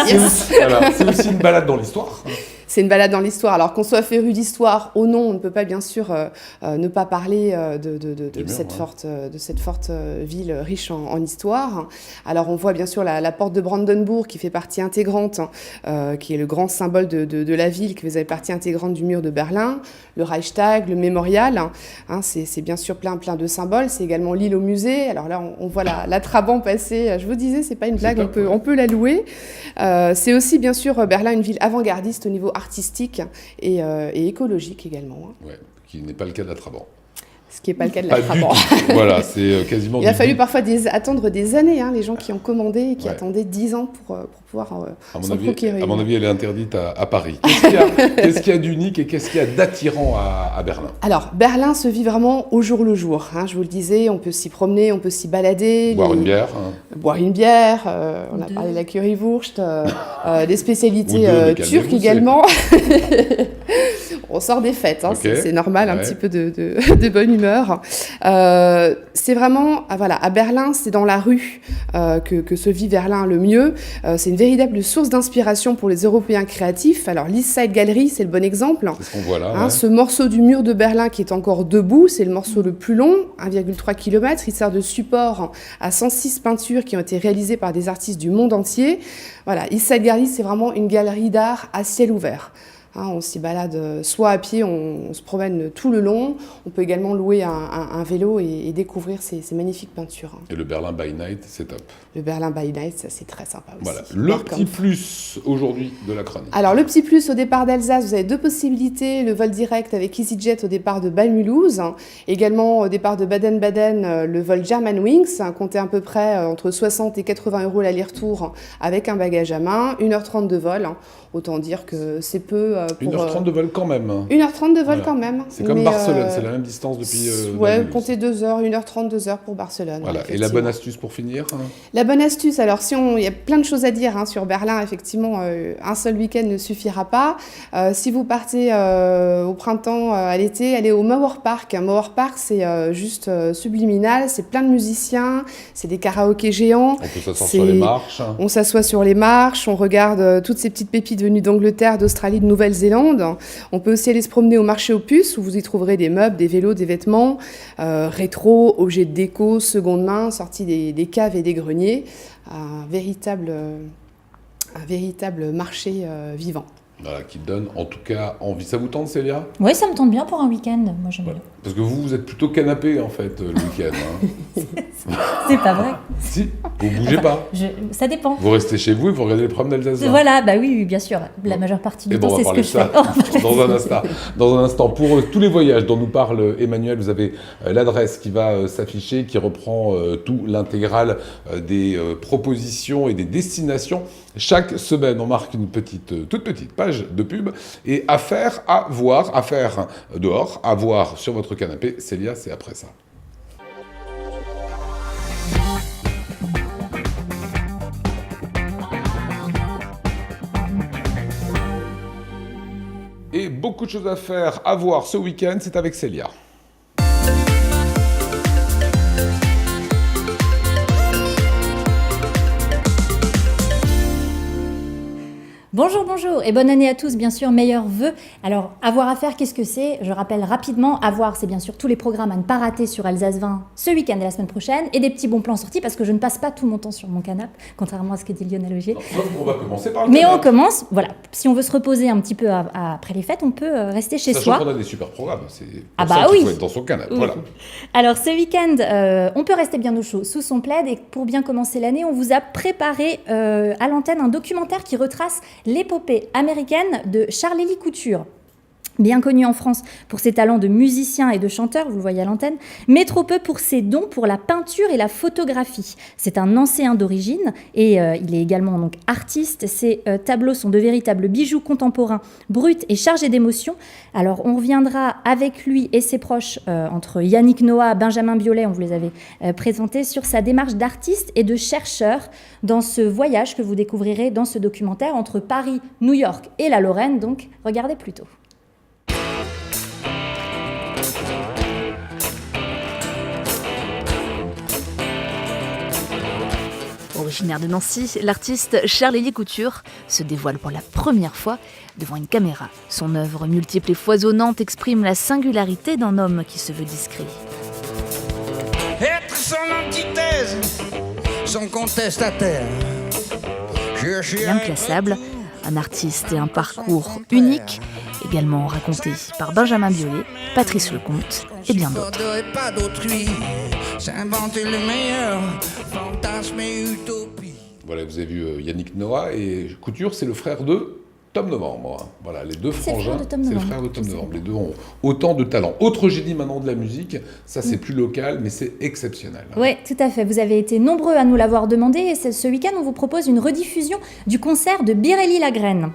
[SPEAKER 1] Yes.
[SPEAKER 2] C'est aussi une balade dans l'histoire.
[SPEAKER 1] C'est une balade dans l'histoire. Alors qu'on soit féru d'histoire ou non, on ne peut pas bien sûr ne pas parler de cette forte ville riche en histoire. Alors on voit bien sûr la porte de Brandenburg qui fait partie intégrante, qui est le grand symbole de la ville, qui faisait partie intégrante du mur de Berlin, le Reichstag, le mémorial. Hein, c'est bien sûr plein de symboles. C'est également l'île au musée. Alors là, on voit la Trabant passer. Je vous disais, c'est pas une blague, on peut la louer. C'est aussi bien sûr Berlin, une ville avant-gardiste au niveau artistique et écologique également. Hein.
[SPEAKER 2] Ouais, qui n'est pas le cas de la Trabant.
[SPEAKER 1] Ce qui n'est pas le cas de la
[SPEAKER 2] Pas
[SPEAKER 1] Trabant.
[SPEAKER 2] du tout. Voilà, c'est quasiment...
[SPEAKER 1] Il a fallu parfois attendre des années, hein, les gens qui ont commandé et qui attendaient 10 ans pour pouvoir s'en procurer.
[SPEAKER 2] À mon avis, elle est interdite à Paris. Qu'est-ce qu'il y a d'unique et qu'est-ce qu'il y a d'attirant à Berlin?
[SPEAKER 1] Alors, Berlin se vit vraiment au jour le jour. Hein, je vous le disais, on peut s'y promener, on peut s'y balader.
[SPEAKER 2] Boire une bière. Hein.
[SPEAKER 1] Boire une bière, on a parlé de la currywurst, des spécialités turques également. On sort des fêtes, hein,
[SPEAKER 2] Okay.
[SPEAKER 1] c'est normal, un petit peu de bonne humeur. C'est vraiment, voilà, à Berlin, c'est dans la rue que se vit Berlin le mieux. C'est une véritable source d'inspiration pour les Européens créatifs. Alors, l'East Side Gallery, c'est le bon exemple.
[SPEAKER 2] C'est ce qu'on voit là.
[SPEAKER 1] Hein, ce morceau du mur de Berlin qui est encore debout, c'est le morceau le plus long, 1,3 km. Il sert de support à 106 peintures qui ont été réalisées par des artistes du monde entier. Voilà, East Side Gallery, c'est vraiment une galerie d'art à ciel ouvert. Hein, on s'y balade soit à pied, on se promène tout le long. On peut également louer un vélo et découvrir ces magnifiques peintures. Hein.
[SPEAKER 2] Et le Berlin by Night, c'est top.
[SPEAKER 1] Le Berlin by Night, ça c'est très sympa aussi.
[SPEAKER 2] Voilà, le petit plus aujourd'hui de la chronique.
[SPEAKER 1] Alors le petit plus au départ d'Alsace, vous avez deux possibilités. Le vol direct avec EasyJet au départ de Bâle-Mulhouse. Également au départ de Baden-Baden, le vol Germanwings. Comptez à peu près entre 60 et 80 € l'aller-retour avec un bagage à main. 1h30 de vol. Autant dire que c'est peu pour...
[SPEAKER 2] 1h30 de vol quand même.
[SPEAKER 1] 1h30 de vol quand même.
[SPEAKER 2] C'est comme Barcelone, c'est la même distance depuis...
[SPEAKER 1] ouais, comptez 2 heures, 1h30, 2 heures pour Barcelone.
[SPEAKER 2] Voilà. Et la bonne astuce pour finir
[SPEAKER 1] La bonne astuce, alors il y a plein de choses à dire sur Berlin, effectivement, un seul week-end ne suffira pas. Si vous partez au printemps, à l'été, allez au Mauerpark. Mauerpark, c'est juste subliminal, c'est plein de musiciens, c'est des karaokés géants.
[SPEAKER 2] On peut s'asseoir sur les marches.
[SPEAKER 1] On s'assoit sur les marches, on regarde toutes ces petites pépites venues d'Angleterre, d'Australie, de Nouvelle-Zélande. On peut aussi aller se promener au marché aux puces, où vous y trouverez des meubles, des vélos, des vêtements, rétro, objets de déco, seconde main, sortis des caves et des greniers. Un véritable marché vivant.
[SPEAKER 2] Voilà, qui donne en tout cas envie. Ça vous tente, Célia?
[SPEAKER 18] Oui, ça me tente bien pour un week-end. Moi, j'aime bien.
[SPEAKER 2] Parce que vous êtes plutôt canapé, en fait, le week-end.
[SPEAKER 18] C'est pas vrai.
[SPEAKER 2] Si, vous bougez pas.
[SPEAKER 18] Ça dépend.
[SPEAKER 2] Vous restez chez vous et vous regardez les programmes d'Alsace.
[SPEAKER 18] Voilà, bah oui, bien sûr. La majeure partie du temps, c'est ce que je fais.
[SPEAKER 2] Dans un instant. Pour tous les voyages dont nous parle Emmanuel, vous avez l'adresse qui va s'afficher, qui reprend tout l'intégrale des propositions et des destinations. Chaque semaine, on marque une toute petite page de pub et à faire dehors, à voir sur votre canapé. Célia, c'est après ça. Et beaucoup de choses à faire, à voir ce week-end, c'est avec Célia.
[SPEAKER 18] Bonjour, bonjour et bonne année à tous, bien sûr, meilleurs vœux. Alors, avoir à faire, qu'est-ce que c'est? Je rappelle rapidement, avoir, c'est bien sûr tous les programmes à ne pas rater sur Alsace 20 ce week-end et la semaine prochaine, et des petits bons plans sortis parce que je ne passe pas tout mon temps sur mon canapé, contrairement à ce que dit Lionel Augier.
[SPEAKER 2] On va commencer par le
[SPEAKER 18] Mais
[SPEAKER 2] canapé.
[SPEAKER 18] on commence, voilà, si on veut se reposer un petit peu après les fêtes, on peut rester chez soi.
[SPEAKER 2] Sachant qu'on a des super programmes, c'est pour
[SPEAKER 18] bah
[SPEAKER 2] ça qu'il
[SPEAKER 18] oui.
[SPEAKER 2] faut être dans son canapé. Voilà.
[SPEAKER 18] Alors ce week-end, on peut rester bien au chaud sous son plaid et pour bien commencer l'année, on vous a préparé à l'antenne un documentaire qui retrace l'épopée américaine de Charles-Élie Couture. Bien connu en France pour ses talents de musicien et de chanteur, vous le voyez à l'antenne, mais trop peu pour ses dons pour la peinture et la photographie. C'est un Nancéen d'origine et il est également donc artiste. Ses tableaux sont de véritables bijoux contemporains, bruts et chargés d'émotions. Alors on reviendra avec lui et ses proches, entre Yannick Noah, Benjamin Biolay, on vous les avait présentés, sur sa démarche d'artiste et de chercheur dans ce voyage que vous découvrirez dans ce documentaire entre Paris, New York et la Lorraine. Donc regardez plutôt.
[SPEAKER 5] Originaire de Nancy, l'artiste Charles-Élie Couture se dévoile pour la première fois devant une caméra. Son œuvre multiple et foisonnante exprime la singularité d'un homme qui se veut discret.
[SPEAKER 22] Être son antithèse, son contestataire.
[SPEAKER 5] Inclassable, un artiste et un parcours unique, également raconté par Benjamin Biolay, Patrice Lecomte et bien d'autres.
[SPEAKER 22] Pas d'autrui, s'inventer le meilleur, fantasme et utopie.
[SPEAKER 2] Voilà, vous avez vu Yannick Noah et Couture, c'est le frère de Tom Novembre. Voilà, les deux frangins, c'est le frère de Tom Novembre. Les deux ont autant de talent. Autre génie maintenant de la musique, ça c'est plus local, mais c'est exceptionnel.
[SPEAKER 18] Oui, tout à fait. Vous avez été nombreux à nous l'avoir demandé et ce week-end, on vous propose une rediffusion du concert de Biréli Lagrène.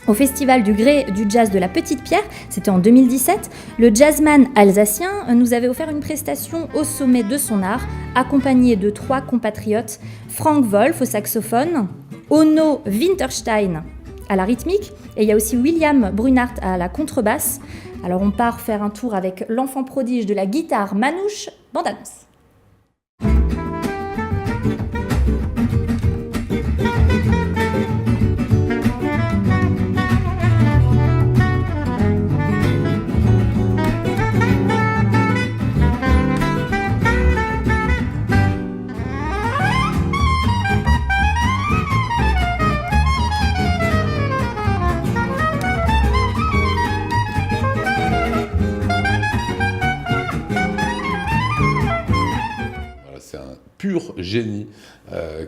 [SPEAKER 18] Au Festival du Gré du Jazz de la Petite Pierre, c'était en 2017, le jazzman alsacien nous avait offert une prestation au sommet de son art, accompagné de 3 compatriotes, Frank Wolf au saxophone, Onno Winterstein à la rythmique, et il y a aussi William Brunart à la contrebasse. Alors on part faire un tour avec l'enfant prodige de la guitare Manouche, bande annonce.
[SPEAKER 2] Pur génie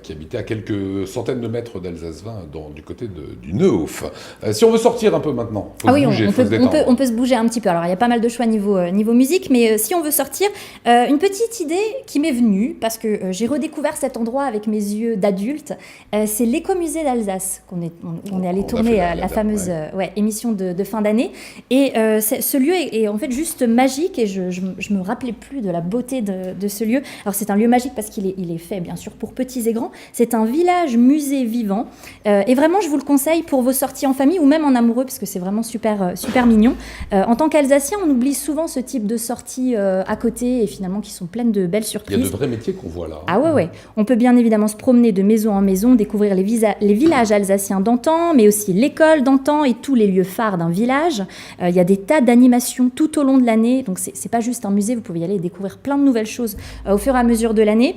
[SPEAKER 2] qui habitait à quelques centaines de mètres d'Alsace-Vin, du côté du Neuhof. Si on veut sortir un peu maintenant,
[SPEAKER 18] on peut se bouger un petit peu. Alors, il y a pas mal de choix niveau musique, mais si on veut sortir, une petite idée qui m'est venue, parce que j'ai redécouvert cet endroit avec mes yeux d'adulte, c'est l'écomusée d'Alsace, qu'on est allé tourner la fameuse émission de fin d'année. Et ce lieu est en fait juste magique, et je me rappelais plus de la beauté de ce lieu. Alors, c'est un lieu magique parce qu'il est fait, bien sûr, pour petits et grands. C'est un village musée vivant. Et vraiment, je vous le conseille pour vos sorties en famille ou même en amoureux, parce que c'est vraiment super mignon. En tant qu'Alsacien, on oublie souvent ce type de sorties à côté, et finalement qui sont pleines de belles surprises.
[SPEAKER 2] Il y a de vrais métiers qu'on voit là.
[SPEAKER 18] Ah ouais. On peut bien évidemment se promener de maison en maison, découvrir les villages alsaciens d'antan, mais aussi l'école d'antan et tous les lieux phares d'un village. Il y a des tas d'animations tout au long de l'année, donc c'est pas juste un musée, vous pouvez y aller et découvrir plein de nouvelles choses au fur et à mesure de l'année.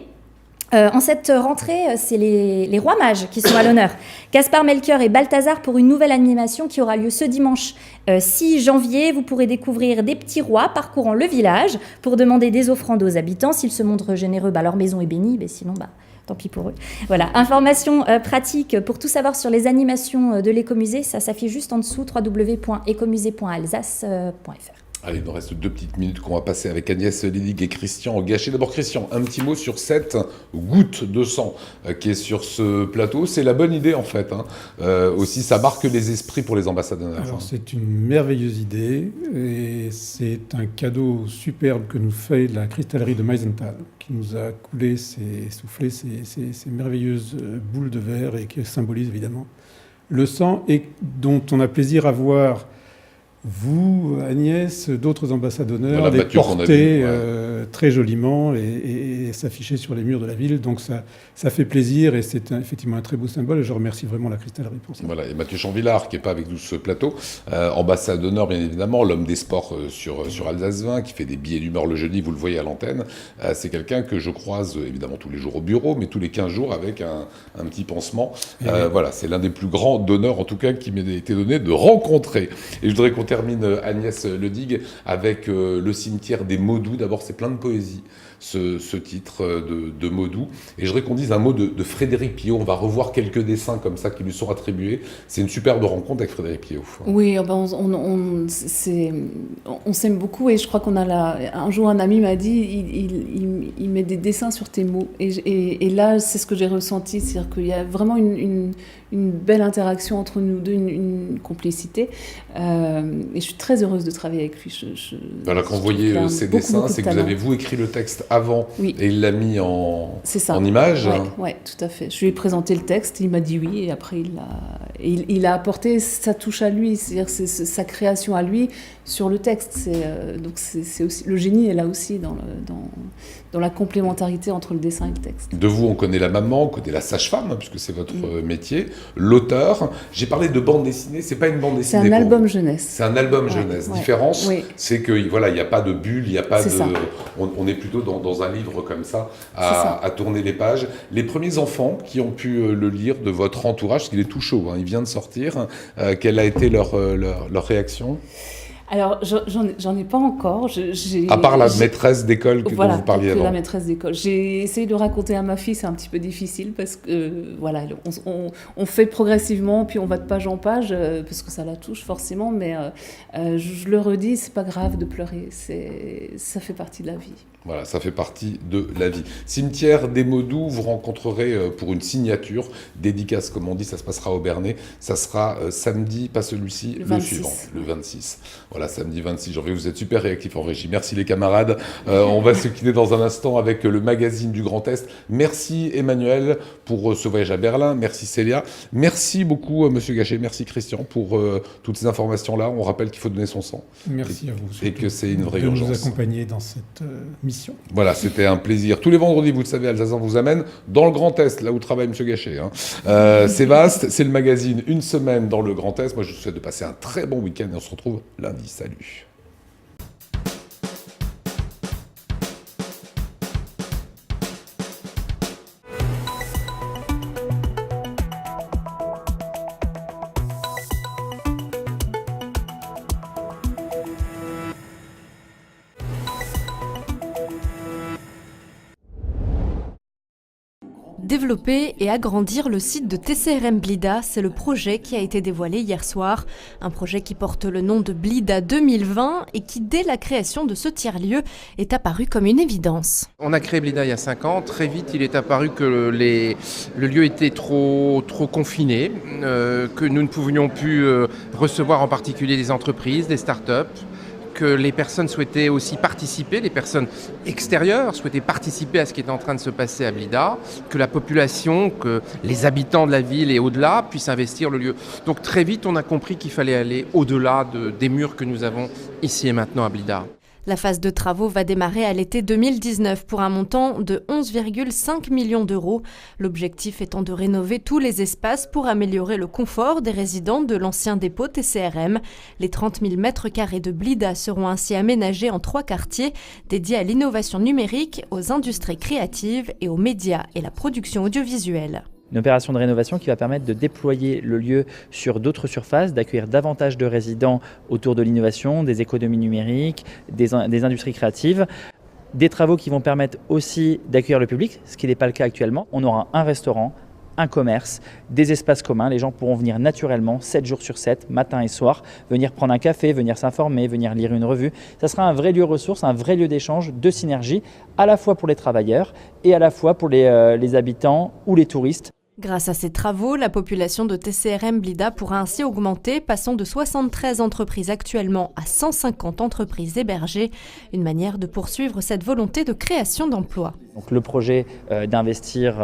[SPEAKER 18] En cette rentrée, c'est les rois mages qui sont à l'honneur. Gaspard, Melchior et Balthazar pour une nouvelle animation qui aura lieu ce dimanche 6 janvier. Vous pourrez découvrir des petits rois parcourant le village pour demander des offrandes aux habitants. S'ils se montrent généreux, leur maison est bénie, mais sinon, tant pis pour eux. Voilà, information pratique pour tout savoir sur les animations de l'écomusée, ça s'affiche juste en dessous, www.ecomusée.alsace.fr.
[SPEAKER 2] Allez, il nous reste 2 petites minutes qu'on va passer avec Agnès Ledig et Christian Gachet. D'abord, Christian, un petit mot sur cette goutte de sang qui est sur ce plateau. C'est la bonne idée, en fait. Aussi, ça marque les esprits pour les ambassadeurs.
[SPEAKER 21] Alors, c'est une merveilleuse idée et c'est un cadeau superbe que nous fait la cristallerie de Meisenthal, qui nous a soufflé ces merveilleuses boules de verre et qui symbolisent évidemment le sang et dont on a plaisir à voir vous, Agnès, d'autres ambassadeurs, les porter très joliment et s'afficher sur les murs de la ville. Donc ça fait plaisir et c'est effectivement un très beau symbole. Et je remercie vraiment la cristallerie pour ça.
[SPEAKER 2] Voilà, et Mathieu Chanvillard, qui n'est pas avec nous sur ce plateau, ambassadeur d'honneur, bien évidemment, l'homme des sports sur Alsace-Vin, qui fait des billets d'humeur le jeudi, vous le voyez à l'antenne. C'est quelqu'un que je croise évidemment tous les jours au bureau, mais tous les 15 jours avec un petit pansement. Voilà, c'est l'un des plus grands donneurs, en tout cas, qui m'ait été donné de rencontrer. Et je voudrais qu'on termine, Agnès Ledig, avec le cimetière des Maudous. D'abord, c'est plein de poésie, ce titre de Maudou. Et je voudrais qu'on dise un mot de Frédéric Piot. On va revoir quelques dessins comme ça qui lui sont attribués. C'est une superbe rencontre avec Frédéric Piot.
[SPEAKER 20] Oui, on s'aime beaucoup, et je crois qu'on a un jour un ami m'a dit il met des dessins sur tes mots. Et là, c'est ce que j'ai ressenti, c'est-à-dire qu'il y a vraiment une belle interaction entre nous deux, une complicité. Et je suis très heureuse de travailler avec lui.
[SPEAKER 2] Voilà, quand vous voyez ces dessins, c'est que vous avez écrit le texte avant, oui, et il l'a mis en image.
[SPEAKER 20] Oui, tout à fait. Je lui ai présenté le texte, il m'a dit oui, et après il a apporté sa touche à lui, c'est-à-dire sa création à lui sur le texte. Donc c'est aussi, le génie est là aussi dans la complémentarité entre le dessin et le texte.
[SPEAKER 2] De vous, on connaît la maman, on connaît la sage-femme, puisque c'est votre métier, l'auteur. J'ai parlé de bande dessinée, c'est pas une bande dessinée.
[SPEAKER 20] C'est un album jeunesse.
[SPEAKER 2] C'est un album jeunesse. Différence, c'est que voilà, il n'y a pas de bulle, il n'y a pas de. On est plutôt dans un livre comme ça, à tourner les pages. Les premiers enfants qui ont pu le lire de votre entourage, parce qu'il est tout chaud, il vient de sortir, quelle a été leur réaction ?
[SPEAKER 20] Alors, j'en ai pas encore.
[SPEAKER 2] À part la maîtresse d'école dont vous parliez avant.
[SPEAKER 20] La maîtresse d'école. J'ai essayé de raconter à ma fille, c'est un petit peu difficile parce que, on fait progressivement, puis on va de page en page, parce que ça la touche forcément, mais je le redis, c'est pas grave de pleurer, ça fait partie de la vie.
[SPEAKER 2] Voilà, ça fait partie de la vie. Cimetière des Maudous, vous rencontrerez pour une signature, dédicace comme on dit, ça se passera au Bernay. Ça sera samedi, pas celui-ci, le suivant, le 26. Voilà, samedi 26 janvier, vous êtes super réactifs en régie. Merci les camarades. On va se quitter dans un instant avec le magazine du Grand Est. Merci Emmanuel pour ce voyage à Berlin. Merci Célia. Merci beaucoup Monsieur Gachet. Merci Christian pour toutes ces informations-là. On rappelle qu'il faut donner son sang.
[SPEAKER 21] Merci à vous.
[SPEAKER 2] Et que c'est une vraie urgence.
[SPEAKER 21] De nous accompagner dans cette mission.
[SPEAKER 2] Voilà, c'était un plaisir. Tous les vendredis, vous le savez, Alsace vous amène dans le Grand Est, là où travaille M. Gachet. C'est vaste, c'est le magazine Une semaine dans le Grand Est. Moi, je vous souhaite de passer un très bon week-end et on se retrouve lundi. Salut.
[SPEAKER 8] Développer et agrandir le site de TCRM Blida, c'est le projet qui a été dévoilé hier soir. Un projet qui porte le nom de Blida 2020 et qui, dès la création de ce tiers-lieu, est apparu comme une évidence.
[SPEAKER 4] On a créé Blida il y a 5 ans. Très vite, il est apparu que le lieu était trop confiné, que nous ne pouvions plus recevoir en particulier des entreprises, des start-up, que les personnes souhaitaient aussi participer, les personnes extérieures souhaitaient participer à ce qui est en train de se passer à Blida, que la population, que les habitants de la ville et au-delà puissent investir le lieu. Donc très vite, on a compris qu'il fallait aller au-delà des murs que nous avons ici et maintenant à Blida.
[SPEAKER 8] La phase de travaux va démarrer à l'été 2019 pour un montant de 11,5 millions d'euros. L'objectif étant de rénover tous les espaces pour améliorer le confort des résidents de l'ancien dépôt TCRM. Les 30 000 mètres carrés de Blida seront ainsi aménagés en 3 quartiers dédiés à l'innovation numérique, aux industries créatives et aux médias et la production audiovisuelle.
[SPEAKER 6] Une opération de rénovation qui va permettre de déployer le lieu sur d'autres surfaces, d'accueillir davantage de résidents autour de l'innovation, des économies numériques, des industries créatives. Des travaux qui vont permettre aussi d'accueillir le public, ce qui n'est pas le cas actuellement. On aura un restaurant, un commerce, des espaces communs. Les gens pourront venir naturellement, 7 jours sur 7, matin et soir, venir prendre un café, venir s'informer, venir lire une revue. Ça sera un vrai lieu ressource, un vrai lieu d'échange, de synergie, à la fois pour les travailleurs et à la fois pour les habitants ou les touristes.
[SPEAKER 8] Grâce à ces travaux, la population de TCRM Blida pourra ainsi augmenter, passant de 73 entreprises actuellement à 150 entreprises hébergées. Une manière de poursuivre cette volonté de création d'emplois.
[SPEAKER 6] Donc le projet d'investir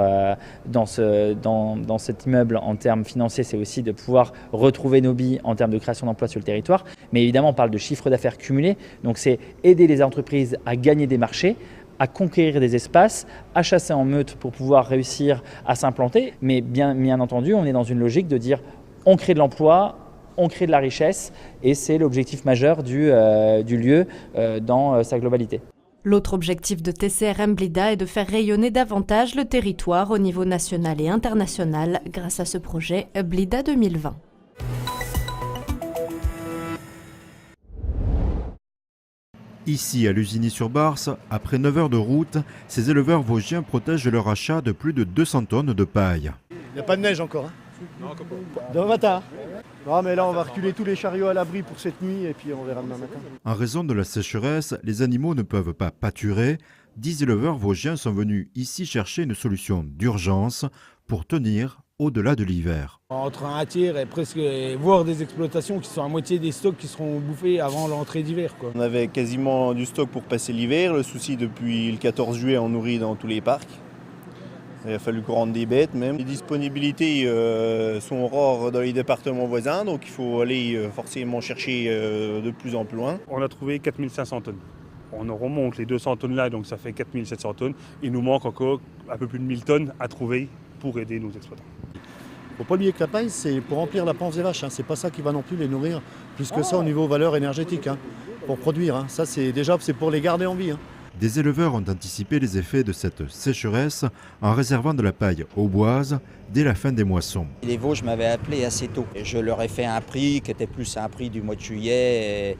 [SPEAKER 6] dans cet immeuble en termes financiers, c'est aussi de pouvoir retrouver nos billes en termes de création d'emplois sur le territoire. Mais évidemment, on parle de chiffre d'affaires cumulé. Donc c'est aider les entreprises à gagner des marchés, à conquérir des espaces, à chasser en meute pour pouvoir réussir à s'implanter. Mais bien entendu, on est dans une logique de dire on crée de l'emploi, on crée de la richesse et c'est l'objectif majeur du lieu dans sa globalité.
[SPEAKER 8] L'autre objectif de TCRM Blida est de faire rayonner davantage le territoire au niveau national et international grâce à ce projet Blida 2020.
[SPEAKER 23] Ici, à Lusigny-sur-Barse, après 9 heures de route, ces éleveurs vosgiens protègent leur achat de plus de 200 tonnes de paille.
[SPEAKER 24] Il n'y a pas de neige encore. Non, encore pas. Demain matin. Non, mais là, on va reculer tous les chariots à l'abri pour cette nuit et puis on verra demain matin.
[SPEAKER 23] En raison de la sécheresse, les animaux ne peuvent pas pâturer. 10 éleveurs vosgiens sont venus ici chercher une solution d'urgence pour tenir au-delà de l'hiver.
[SPEAKER 25] Entre un tiers et presque, voire des exploitations qui sont à moitié des stocks qui seront bouffés avant l'entrée d'hiver.
[SPEAKER 26] On avait quasiment du stock pour passer l'hiver. Le souci, depuis le 14 juillet, on nourrit dans tous les parcs. Il a fallu qu'on rende des bêtes même. Les disponibilités sont rares dans les départements voisins, donc il faut aller forcément chercher de plus en plus loin.
[SPEAKER 27] On a trouvé 4500 tonnes. On remonte les 200 tonnes là, donc ça fait 4700 tonnes. Il nous manque encore un peu plus de 1000 tonnes à trouver pour aider nos exploitants.
[SPEAKER 24] Il ne faut pas oublier que la paille, c'est pour remplir la panse des vaches. C'est pas ça qui va non plus les nourrir plus que ça au niveau valeur énergétique. Pour produire, ça c'est pour les garder en vie.
[SPEAKER 23] Des éleveurs ont anticipé les effets de cette sécheresse en réservant de la paille auboise dès la fin des moissons.
[SPEAKER 28] Les Vosges m'avaient appelé assez tôt. Et je leur ai fait un prix qui était plus un prix du mois de juillet. Et,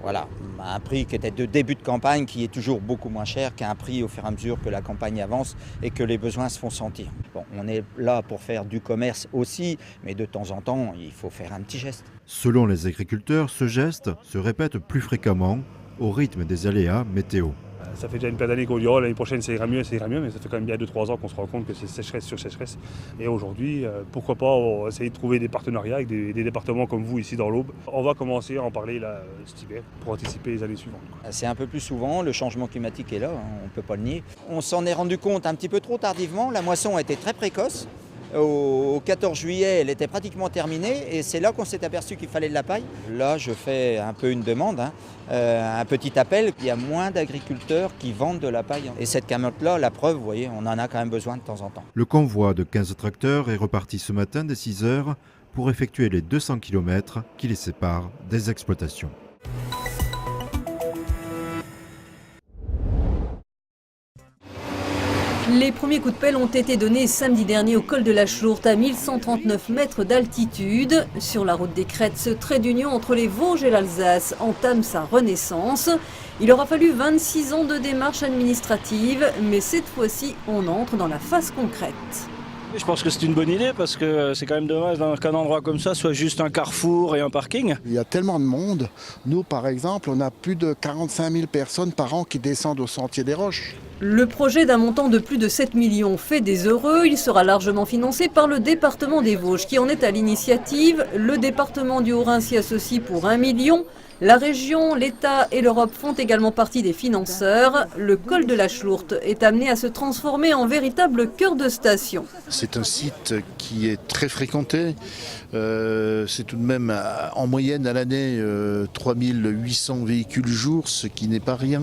[SPEAKER 28] voilà, un prix qui était de début de campagne, qui est toujours beaucoup moins cher qu'un prix au fur et à mesure que la campagne avance et que les besoins se font sentir. Bon, on est là pour faire du commerce aussi, mais de temps en temps, il faut faire un petit geste.
[SPEAKER 23] Selon les agriculteurs, ce geste se répète plus fréquemment au rythme des aléas météo.
[SPEAKER 27] Ça fait déjà une paire d'années qu'on dit oh, l'année prochaine ça ira mieux, mais ça fait quand même bien 2-3 ans qu'on se rend compte que c'est sécheresse sur sécheresse. Et aujourd'hui, pourquoi pas essayer de trouver des partenariats avec des départements comme vous ici dans l'Aube. On va commencer à en parler là, cet hiver pour anticiper les années suivantes.
[SPEAKER 28] C'est un peu plus souvent, le changement climatique est là, on ne peut pas le nier. On s'en est rendu compte un petit peu trop tardivement, la moisson a été très précoce. Au 14 juillet, elle était pratiquement terminée et c'est là qu'on s'est aperçu qu'il fallait de la paille. Là, je fais un peu une demande, un petit appel. Il y a moins d'agriculteurs qui vendent de la paille. Et cette camionnette-là, la preuve, vous voyez, on en a quand même besoin de temps en temps.
[SPEAKER 23] Le convoi de 15 tracteurs est reparti ce matin dès 6 heures pour effectuer les 200 km qui les séparent des exploitations.
[SPEAKER 7] Les premiers coups de pelle ont été donnés samedi dernier au col de la Chourte, à 1139 mètres d'altitude. Sur la route des Crêtes, ce trait d'union entre les Vosges et l'Alsace entame sa renaissance. Il aura fallu 26 ans de démarches administratives, mais cette fois-ci, on entre dans la phase concrète.
[SPEAKER 9] Je pense que c'est une bonne idée parce que c'est quand même dommage qu'un endroit comme ça soit juste un carrefour et un parking.
[SPEAKER 10] Il y a tellement de monde. Nous, par exemple, on a plus de 45 000 personnes par an qui descendent au Sentier des Roches.
[SPEAKER 7] Le projet d'un montant de plus de 7 millions fait des heureux. Il sera largement financé par le département des Vosges qui en est à l'initiative. Le département du Haut-Rhin s'y associe pour 1 million. La région, l'État et l'Europe font également partie des financeurs. Le col de la Chourte est amené à se transformer en véritable cœur de station.
[SPEAKER 10] C'est un site qui est très fréquenté. C'est tout de même en moyenne à l'année 3800 véhicules jour, ce qui n'est pas rien.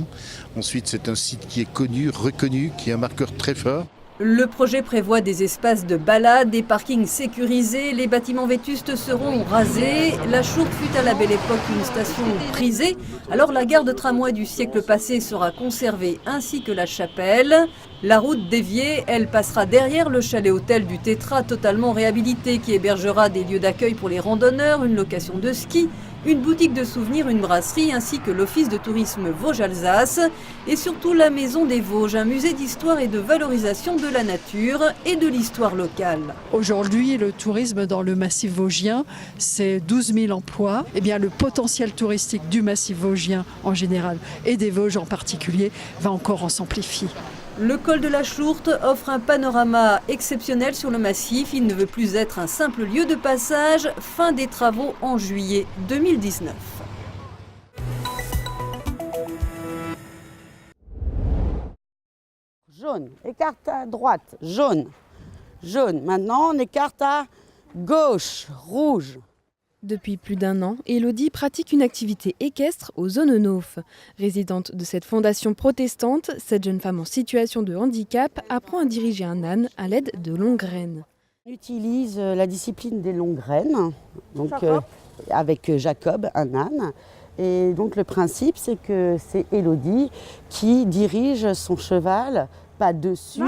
[SPEAKER 10] Ensuite, c'est un site qui est connu, reconnu, qui est un marqueur très fort.
[SPEAKER 7] Le projet prévoit des espaces de balade, des parkings sécurisés, les bâtiments vétustes seront rasés. La Chourte fut à la belle époque une station prisée, alors la gare de tramway du siècle passé sera conservée ainsi que la chapelle. La route déviée, elle passera derrière le chalet-hôtel du Tétra totalement réhabilité qui hébergera des lieux d'accueil pour les randonneurs, une location de ski, une boutique de souvenirs, une brasserie ainsi que l'office de tourisme Vosges-Alsace et surtout la Maison des Vosges, un musée d'histoire et de valorisation de la nature et de l'histoire locale.
[SPEAKER 11] Aujourd'hui, le tourisme dans le massif vosgien, c'est 12 000 emplois. Eh bien, le potentiel touristique du massif vosgien en général et des Vosges en particulier va encore en s'amplifier.
[SPEAKER 7] Le col de la Chourte offre un panorama exceptionnel sur le massif. Il ne veut plus être un simple lieu de passage. Fin des travaux en juillet 2019.
[SPEAKER 12] Jaune, écarte à droite, jaune, jaune. Maintenant, on écarte à gauche, rouge.
[SPEAKER 8] Depuis plus d'1 an, Élodie pratique une activité équestre aux Zonenhof. Résidente de cette fondation protestante, cette jeune femme en situation de handicap apprend à diriger un âne à l'aide de longues graines.
[SPEAKER 12] On utilise la discipline des longues graines, donc, avec Jacob, un âne. Et donc le principe, c'est que c'est Élodie qui dirige son cheval, pas dessus.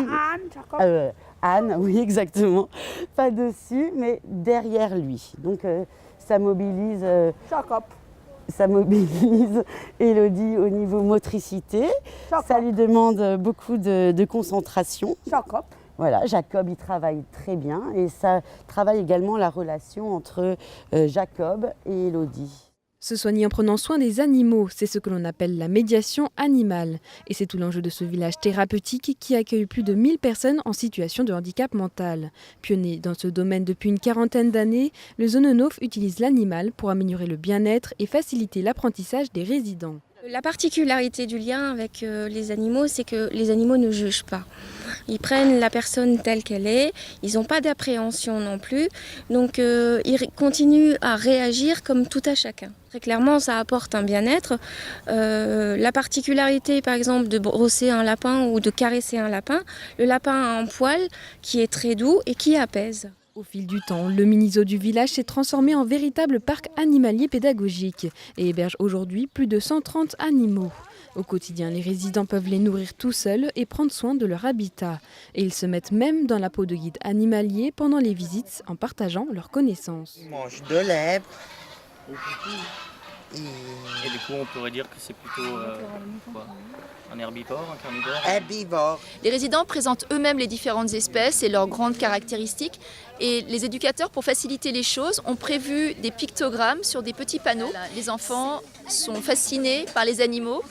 [SPEAKER 12] Anne, oui exactement, pas dessus, mais derrière lui. Donc ça mobilise Élodie au niveau motricité. Ça lui demande beaucoup de concentration. Voilà, Jacob, il travaille très bien et ça travaille également la relation entre Jacob et Élodie.
[SPEAKER 8] Se soigner en prenant soin des animaux, c'est ce que l'on appelle la médiation animale. Et c'est tout l'enjeu de ce village thérapeutique qui accueille plus de 1000 personnes en situation de handicap mental. Pionnier dans ce domaine depuis une quarantaine d'années, le Zonenhof utilise l'animal pour améliorer le bien-être et faciliter l'apprentissage des résidents.
[SPEAKER 14] La particularité du lien avec les animaux, c'est que les animaux ne jugent pas. Ils prennent la personne telle qu'elle est, ils n'ont pas d'appréhension non plus, donc ils continuent à réagir comme tout à chacun. Très clairement, ça apporte un bien-être. La particularité, par exemple, de brosser un lapin ou de caresser un lapin, le lapin a un poil qui est très doux et qui apaise.
[SPEAKER 8] Au fil du temps, le mini-zoo du village s'est transformé en véritable parc animalier pédagogique et héberge aujourd'hui plus de 130 animaux. Au quotidien, les résidents peuvent les nourrir tout seuls et prendre soin de leur habitat. Et ils se mettent même dans la peau de guide animalier pendant les visites en partageant leurs connaissances.
[SPEAKER 12] Ils mangent de l'herbe.
[SPEAKER 15] Et du coup, on pourrait dire que c'est plutôt un herbivore, un carnivore.
[SPEAKER 12] Herbivore.
[SPEAKER 5] Les résidents présentent eux-mêmes les différentes espèces et leurs grandes caractéristiques. Et les éducateurs, pour faciliter les choses, ont prévu des pictogrammes sur des petits panneaux. Les enfants sont fascinés par les animaux.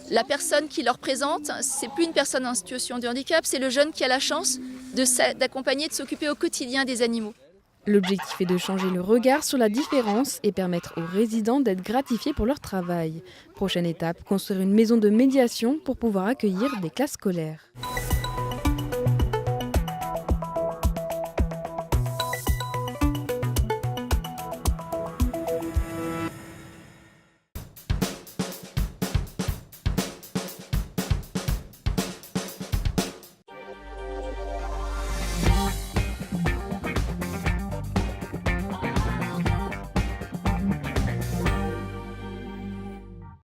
[SPEAKER 5] La personne qui leur présente, c'est plus une personne en situation de handicap, c'est le jeune qui a la chance d'accompagner, de s'occuper au quotidien des animaux.
[SPEAKER 8] L'objectif est de changer le regard sur la différence et permettre aux résidents d'être gratifiés pour leur travail. Prochaine étape, construire une maison de médiation pour pouvoir accueillir des classes scolaires.